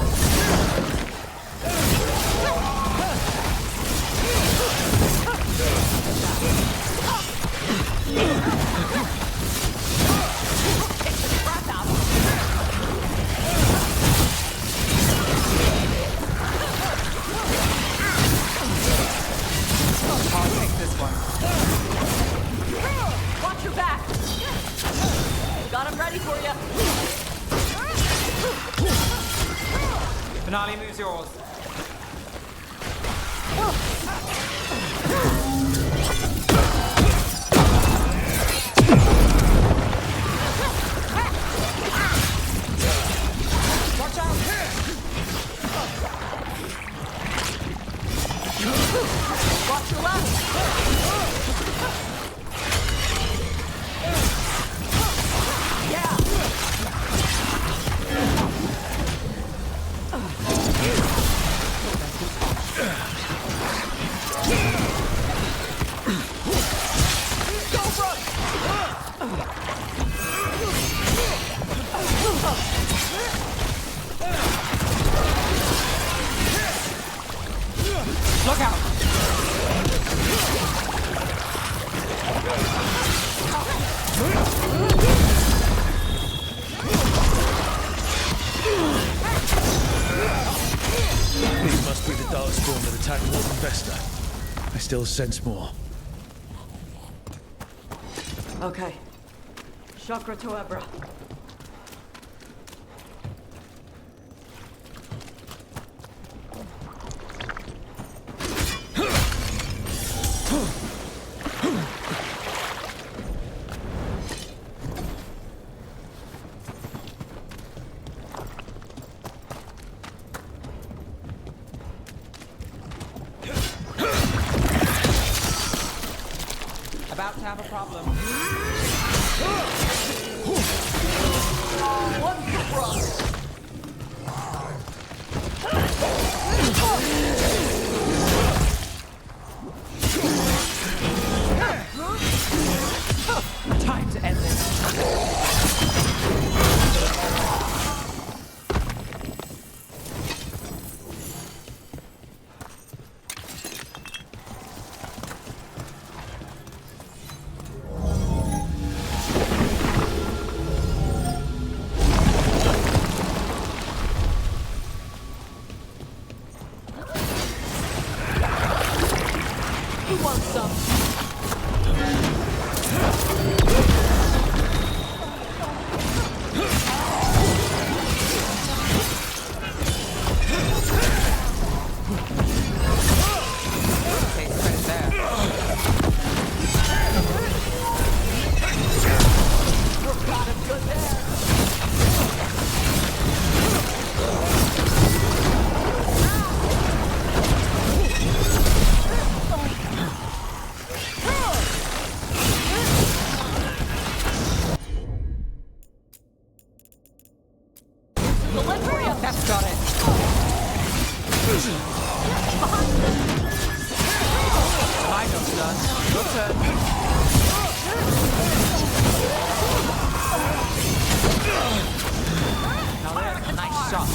I'll take this one. Watch your back. Got him ready for you. Finale moves yours. Watch out! Watch your left. Yeah. These must be the Darkspawn that attacked Warden Vesta. I still sense more. Okay. Chakra to Ebra. About to have a problem. One cross. Time to end this. Who wants some? That's got it. My job's done. Your turn. Now there's a nice shot.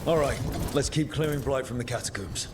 All right, let's keep clearing Blight from the catacombs.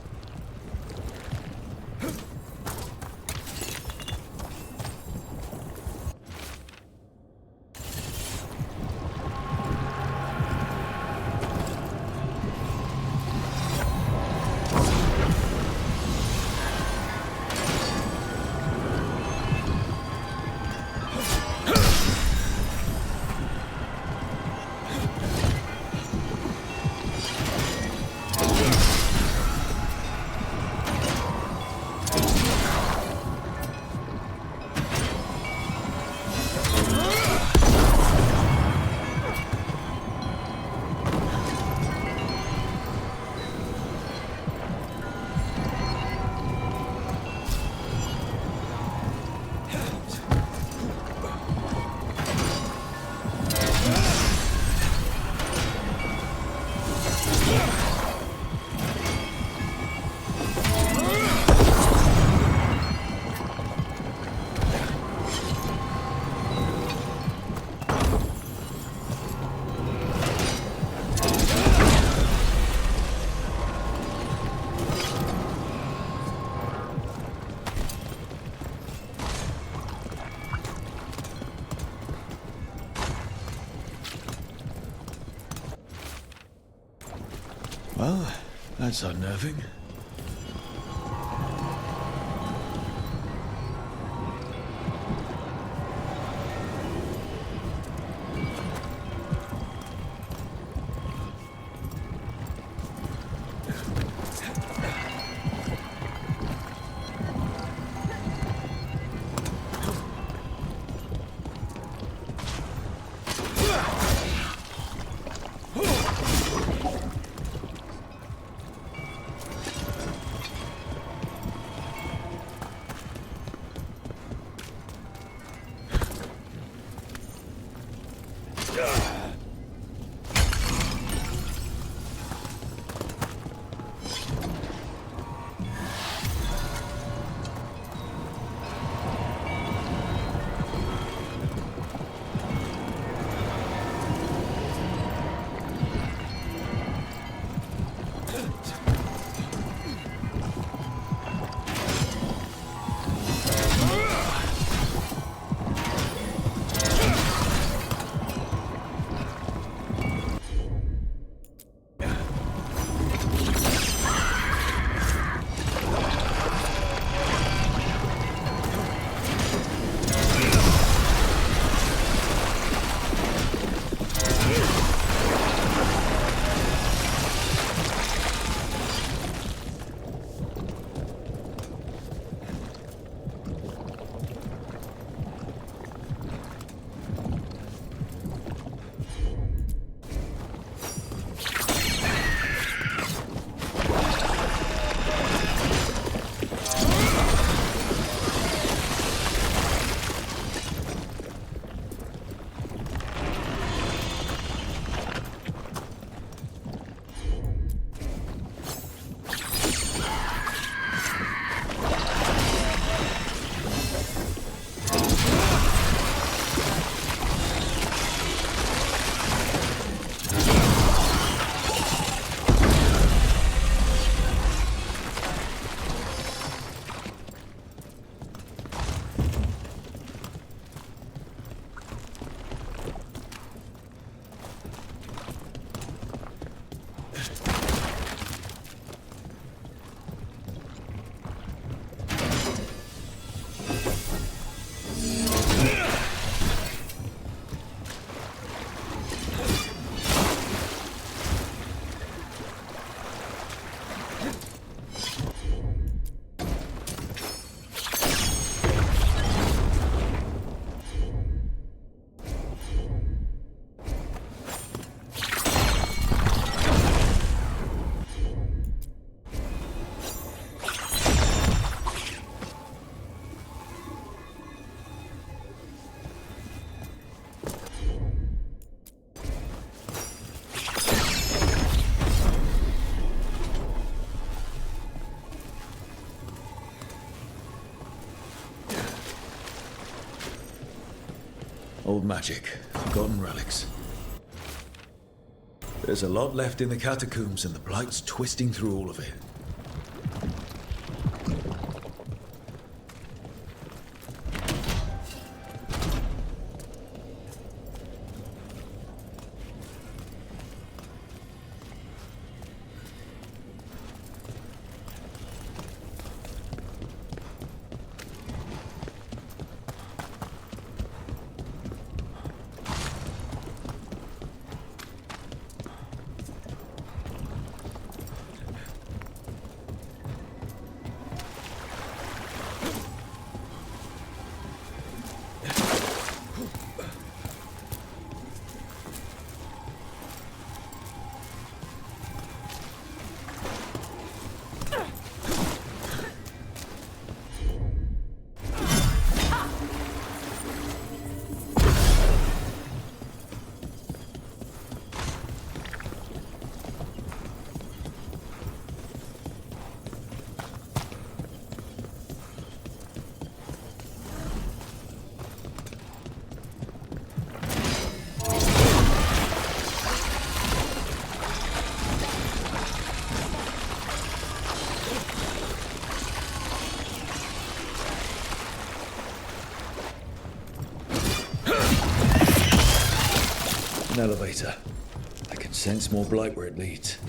Well, that's unnerving. Old magic, forgotten relics. There's a lot left in the catacombs, and the Blight's twisting through all of it. An elevator. I can sense more Blight where it leads.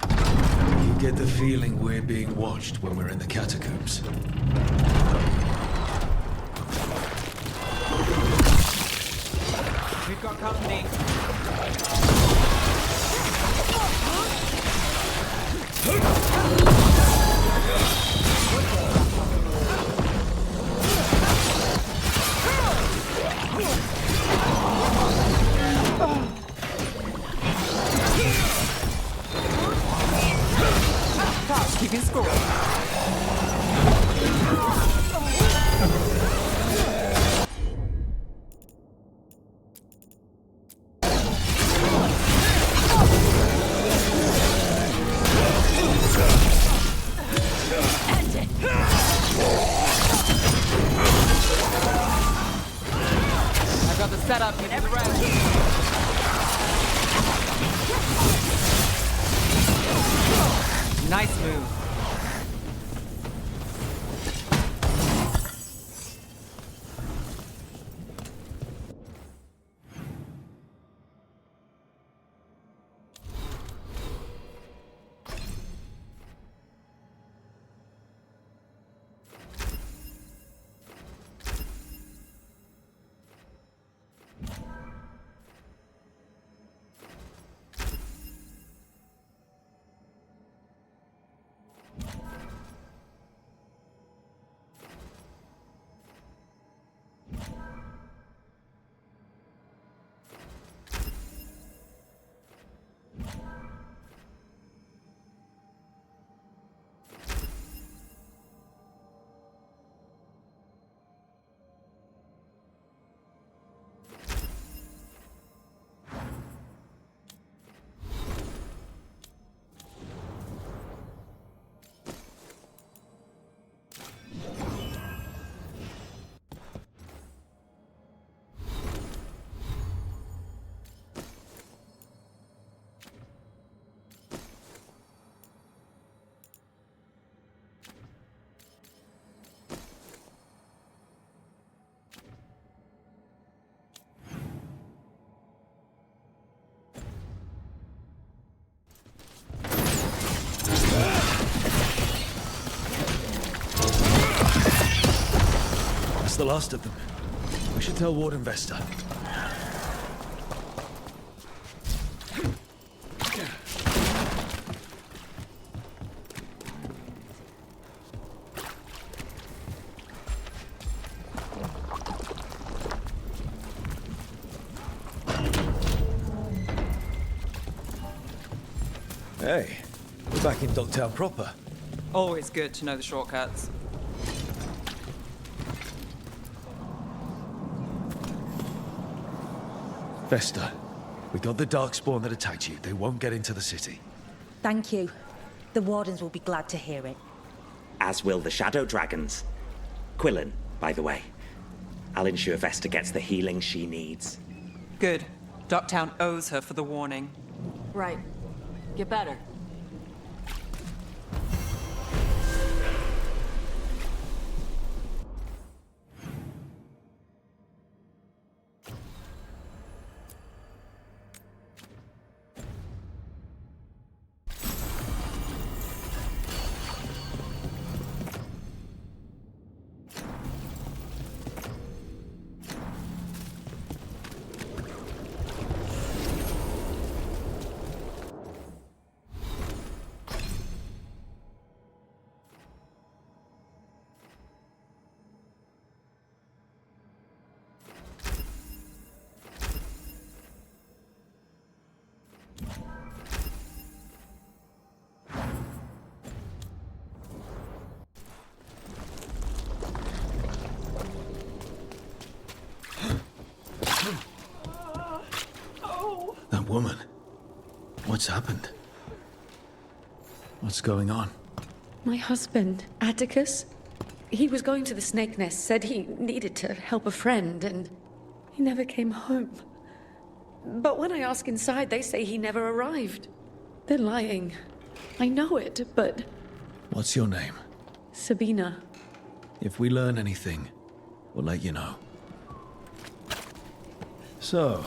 You get the feeling we're being watched when we're in the catacombs. We've got company. Keeping score. I got the setup, you do the rest. Nice move. The last of them. We should tell Warden Vesta. Hey, we're back in Dogtown proper. Always good to know the shortcuts. Vesta, we got the Darkspawn that attacked you. They won't get into the city. Thank you. The Wardens will be glad to hear it. As will the Shadow Dragons. Quillen, by the way. I'll ensure Vesta gets the healing she needs. Good. Docktown owes her for the warning. Right. Get better. That woman. What's happened? What's going on? My husband, Atticus, he was going to the Snake Nest, said he needed to help a friend, and he never came home. But when I ask inside, they say he never arrived. They're lying. I know it, but... What's your name? Sabina. If we learn anything, we'll let you know. So,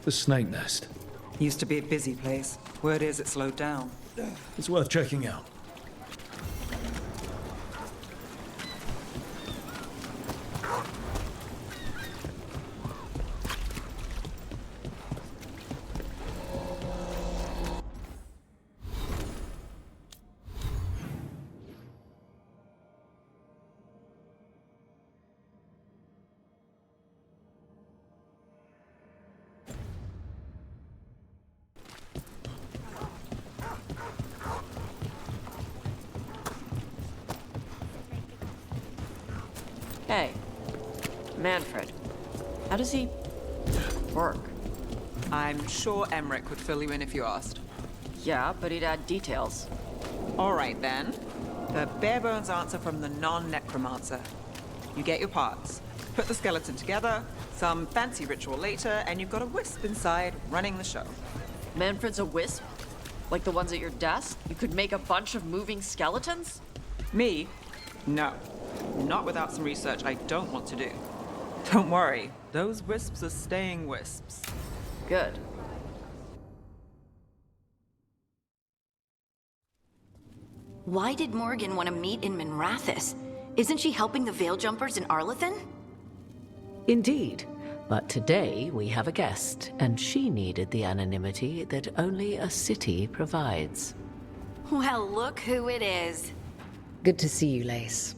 the Snake Nest. Used to be a busy place. Word is it slowed down. It's worth checking out. Hey, Manfred, how does he work? I'm sure Emmerich would fill you in if you asked. Yeah, but he'd add details. All right, then. The bare-bones answer from the non-necromancer. You get your parts, put the skeleton together, some fancy ritual later, and you've got a wisp inside running the show. Manfred's a wisp? Like the ones at your desk? You could make a bunch of moving skeletons? Me? No. Not without some research I don't want to do. Don't worry, those wisps are staying wisps. Good. Why did Morgan want to meet in Minrathous? Isn't she helping the Veil Jumpers in Arlathan? Indeed. But today we have a guest, and she needed the anonymity that only a city provides. Well, look who it is. Good to see you, Lace.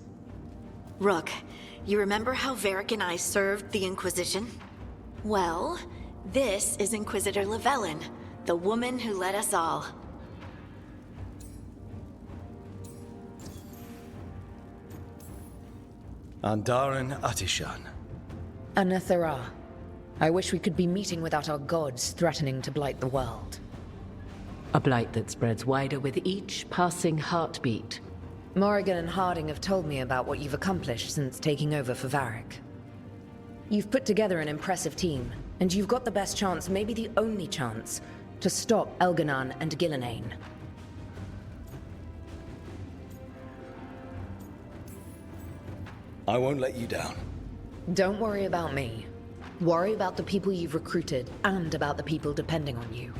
Rook, you remember how Varric and I served the Inquisition? Well, this is Inquisitor Llewellyn, the woman who led us all. Andaran Atishan. Anathara. I wish we could be meeting without our gods threatening to blight the world. A blight that spreads wider with each passing heartbeat. Morrigan and Harding have told me about what you've accomplished since taking over for Varric. You've put together an impressive team, and you've got the best chance, maybe the only chance, to stop Elganan and Gillenane. I won't let you down. Don't worry about me. Worry about the people you've recruited, and about the people depending on you.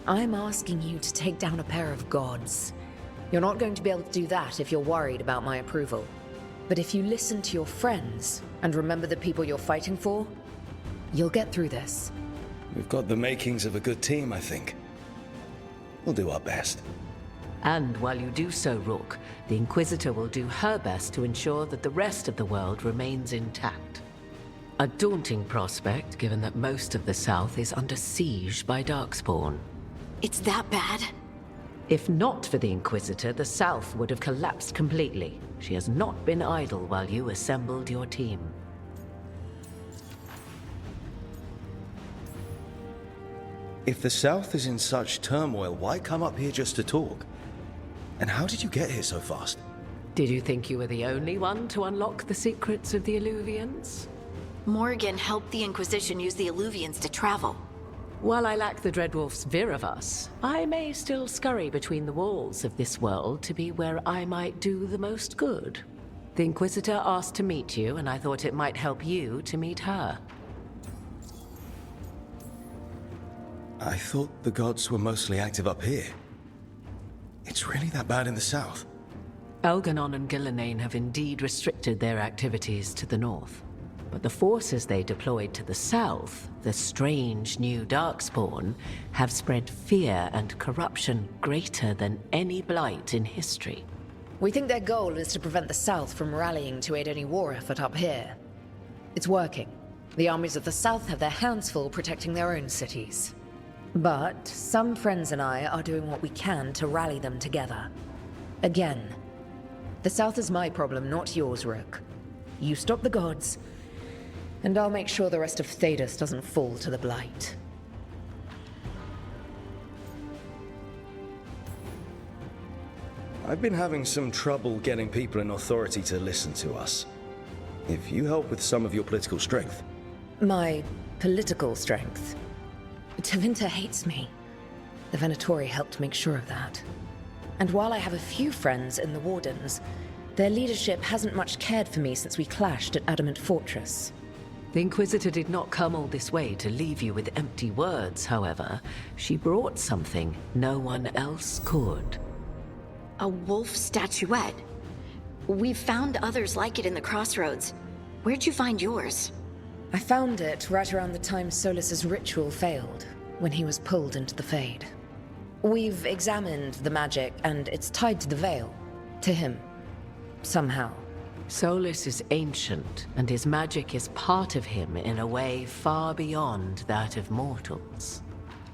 I'm asking you to take down a pair of gods. You're not going to be able to do that if you're worried about my approval. But if you listen to your friends, and remember the people you're fighting for, you'll get through this. We've got the makings of a good team, I think. We'll do our best. And while you do so, Rook, the Inquisitor will do her best to ensure that the rest of the world remains intact. A daunting prospect, given that most of the South is under siege by Darkspawn. It's that bad? If not for the Inquisitor, the South would have collapsed completely. She has not been idle while you assembled your team. If the South is in such turmoil, why come up here just to talk? And how did you get here so fast? Did you think you were the only one to unlock the secrets of the Illuvians? Morgan helped the Inquisition use the Illuvians to travel. While I lack the Dreadwolf's vir of us, I may still scurry between the walls of this world to be where I might do the most good. The Inquisitor asked to meet you, and I thought it might help you to meet her. I thought the gods were mostly active up here. It's really that bad in the south? Elganon and Gillenane have indeed restricted their activities to the north. But the forces they deployed to the south, the strange new Darkspawn, have spread fear and corruption greater than any blight in history. We think their goal is to prevent the South from rallying to aid any war effort up here. It's working. The armies of the South have their hands full protecting their own cities. But some friends and I are doing what we can to rally them together. Again, the South is my problem, not yours, Rook. You stop the gods, and I'll make sure the rest of Thedas doesn't fall to the blight. I've been having some trouble getting people in authority to listen to us. If you help with some of your political strength. My political strength? Tevinter hates me. The Venatori helped make sure of that. And while I have a few friends in the Wardens, their leadership hasn't much cared for me since we clashed at Adamant Fortress. The Inquisitor did not come all this way to leave you with empty words, however. She brought something no one else could. A wolf statuette. We've found others like it in the crossroads. Where'd you find yours? I found it right around the time Solus's ritual failed, when he was pulled into the Fade. We've examined the magic, and it's tied to the Veil. To him. Somehow. Solus is ancient, and his magic is part of him in a way far beyond that of mortals.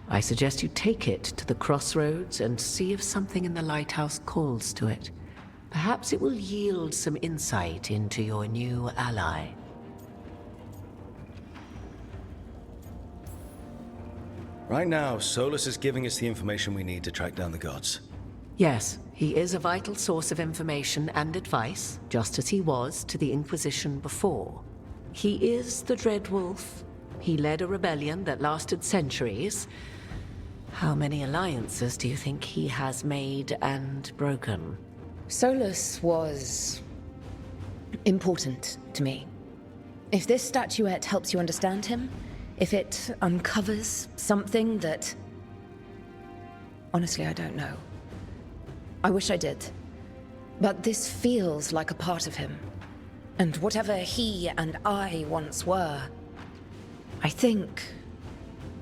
I suggest you take it to the crossroads and see if something in the lighthouse calls to it. Perhaps it will yield some insight into your new ally. Right now, Solus is giving us the information we need to track down the gods. Yes, he is a vital source of information and advice, just as he was to the Inquisition before. He is the Dreadwolf. He led a rebellion that lasted centuries. How many alliances do you think he has made and broken? Solus was important to me. If this statuette helps you understand him, if it uncovers something that... Honestly, I don't know. I wish I did. But this feels like a part of him. And whatever he and I once were, I think...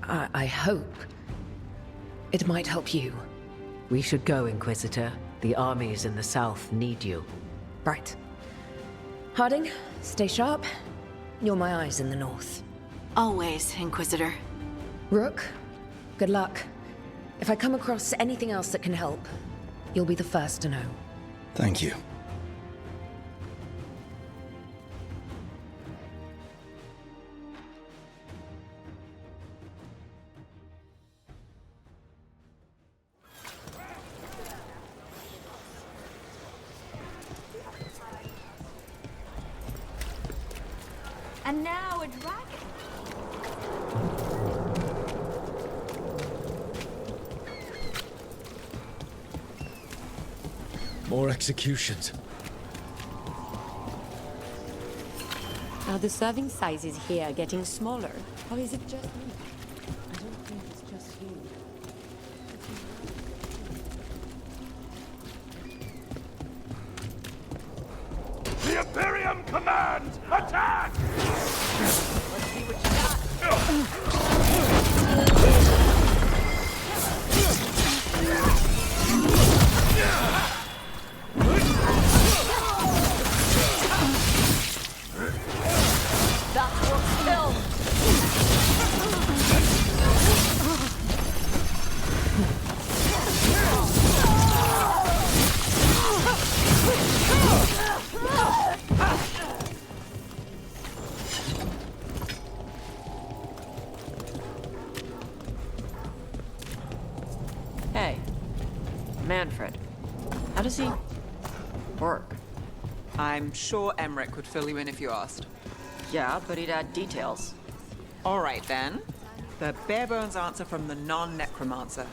I hope... it might help you. We should go, Inquisitor. The armies in the south need you. Right. Harding, stay sharp. You're my eyes in the north. Always, Inquisitor. Rook, good luck. If I come across anything else that can help, you'll be the first to know. Thank you. And now a dragon. More executions. Are the serving sizes here getting smaller? Or is it just me? I don't think it's just you. The Imperium commands! Attack! Let's see what you got. That's what's killed. Hey, Manfred. How does he work? I'm sure Emmerich would fill you in if you asked. Yeah, but he'd add details. All right, then. The bare bones answer from the non-necromancer.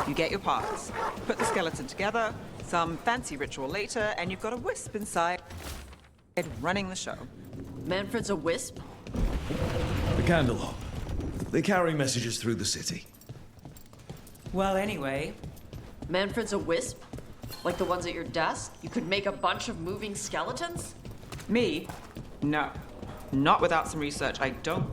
You get your parts, put the skeleton together, some fancy ritual later, and you've got a wisp inside running the show. Manfred's a wisp? The Candelabra. They carry messages through the city. Well, anyway. Manfred's a wisp? Like the ones at your desk? You could make a bunch of moving skeletons? Me? No. Not without some research. I don't...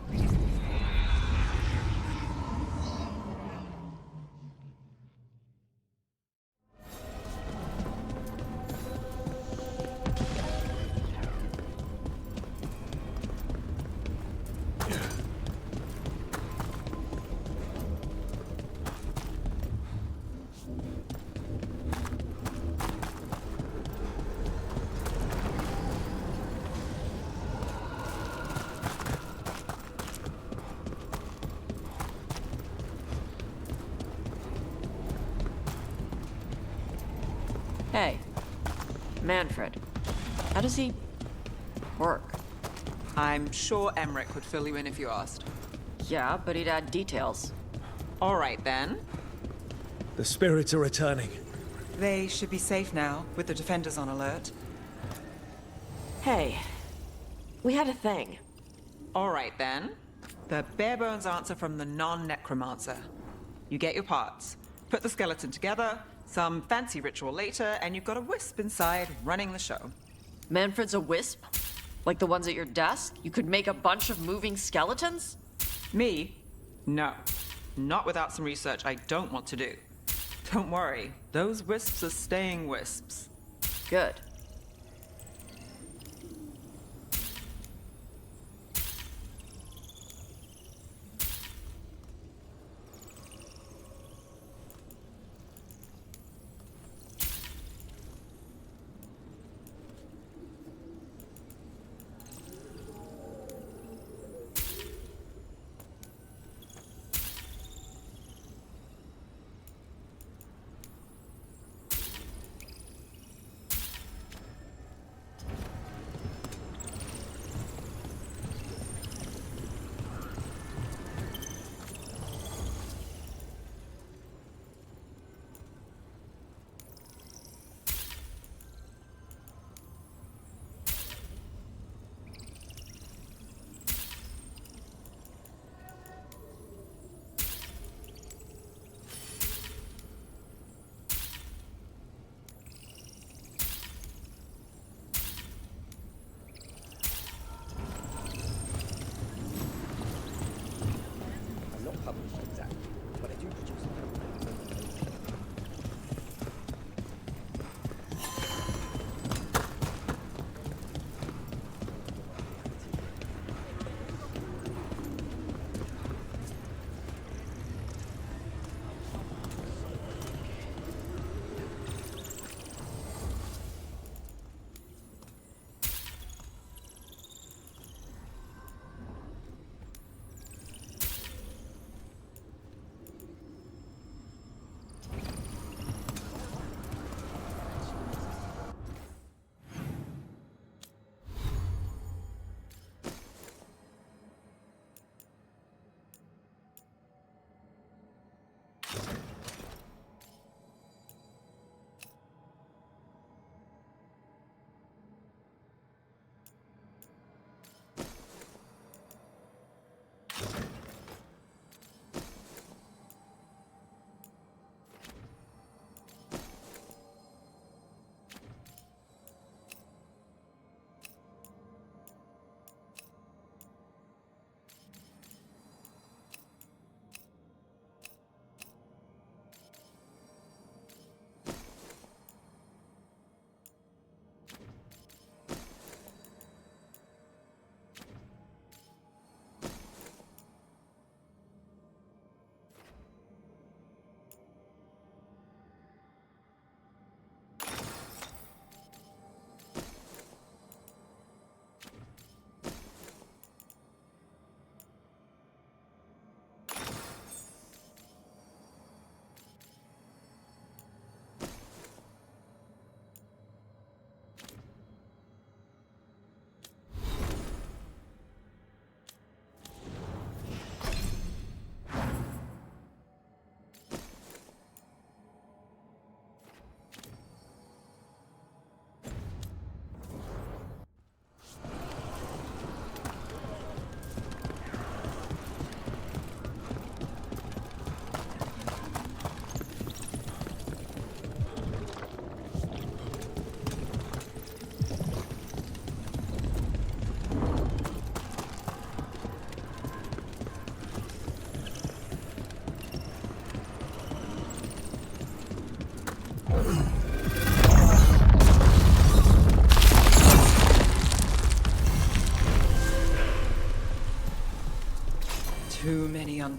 Hey, Manfred. How does he work? I'm sure Emmerich would fill you in if you asked. Yeah, but he'd add details. All right, then. The spirits are returning. They should be safe now, with the defenders on alert. Hey, we had a thing. All right, then. The bare bones answer from the non-necromancer. You get your parts, put the skeleton together, some fancy ritual later, and you've got a wisp inside running the show. Manfred's a wisp? Like the ones at your desk? You could make a bunch of moving skeletons? Me? No. Not without some research I don't want to do. Don't worry, those wisps are staying wisps. Good.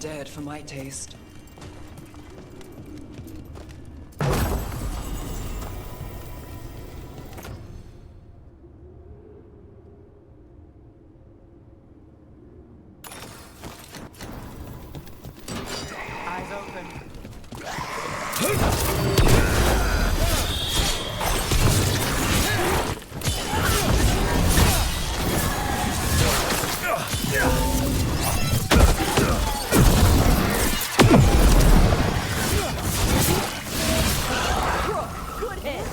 dead for my taste. Eyes open. Good hit.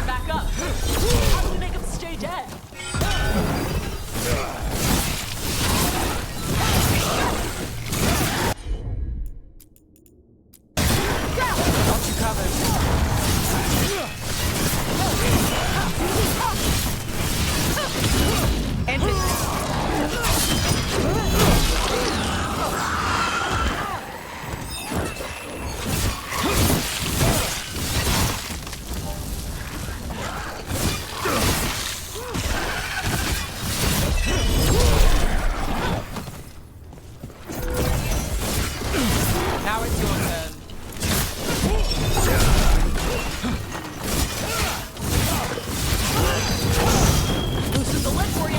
Back up. How do we make him stay dead? Got you covered. Now it's your turn. Loosen the lid for you.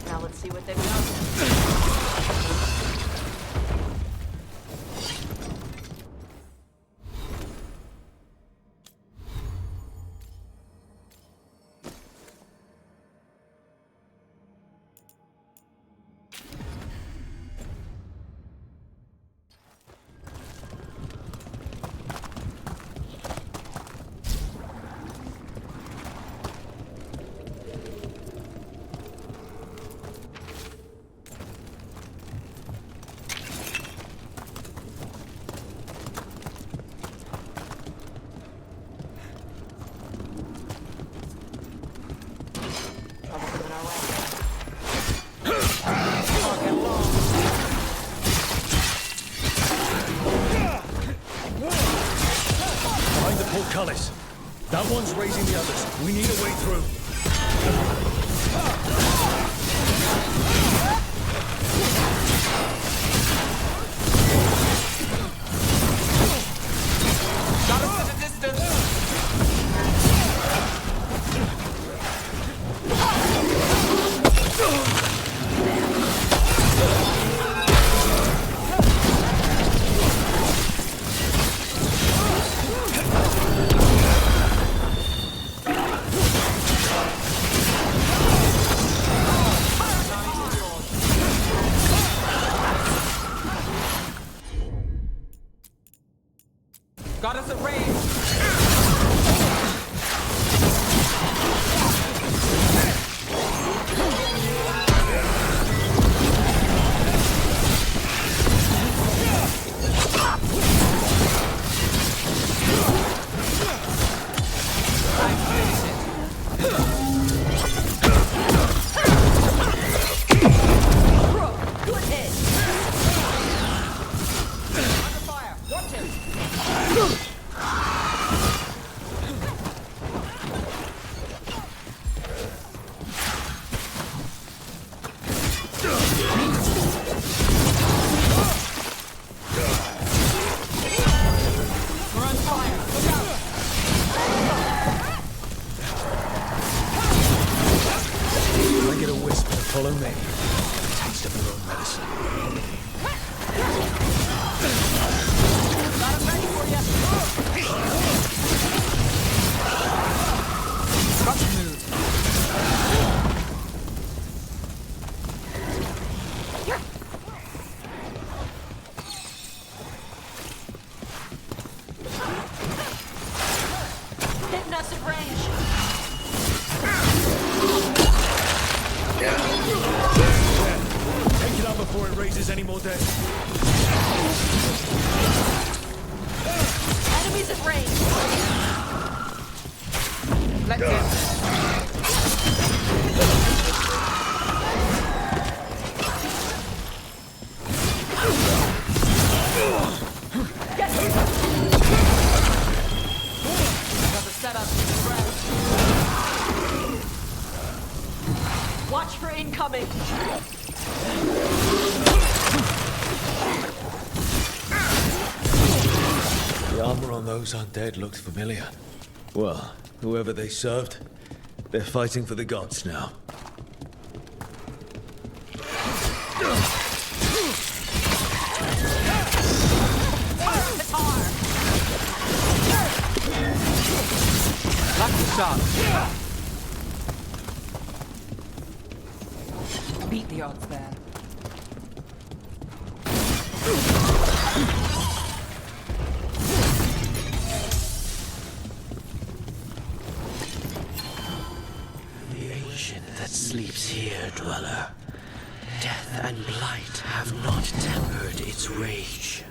Now let's see what they've done. Behind the portcullis. That one's raising the others. We need a way through. Got us at a distance. Got us at range. Rook, good hit. Under fire. Watch him. We're on fire. Look out. I get a whisper, follow me. Taste of your own medicine. loses any more dead. Enemies at range. Let's in. Got the setup. Watch for incoming. The armor on those undead looked familiar. Well, whoever they served, they're fighting for the gods now. Lucky shot. Beat the odds there. The ancient that sleeps here, dweller. Death and blight have not tempered its rage.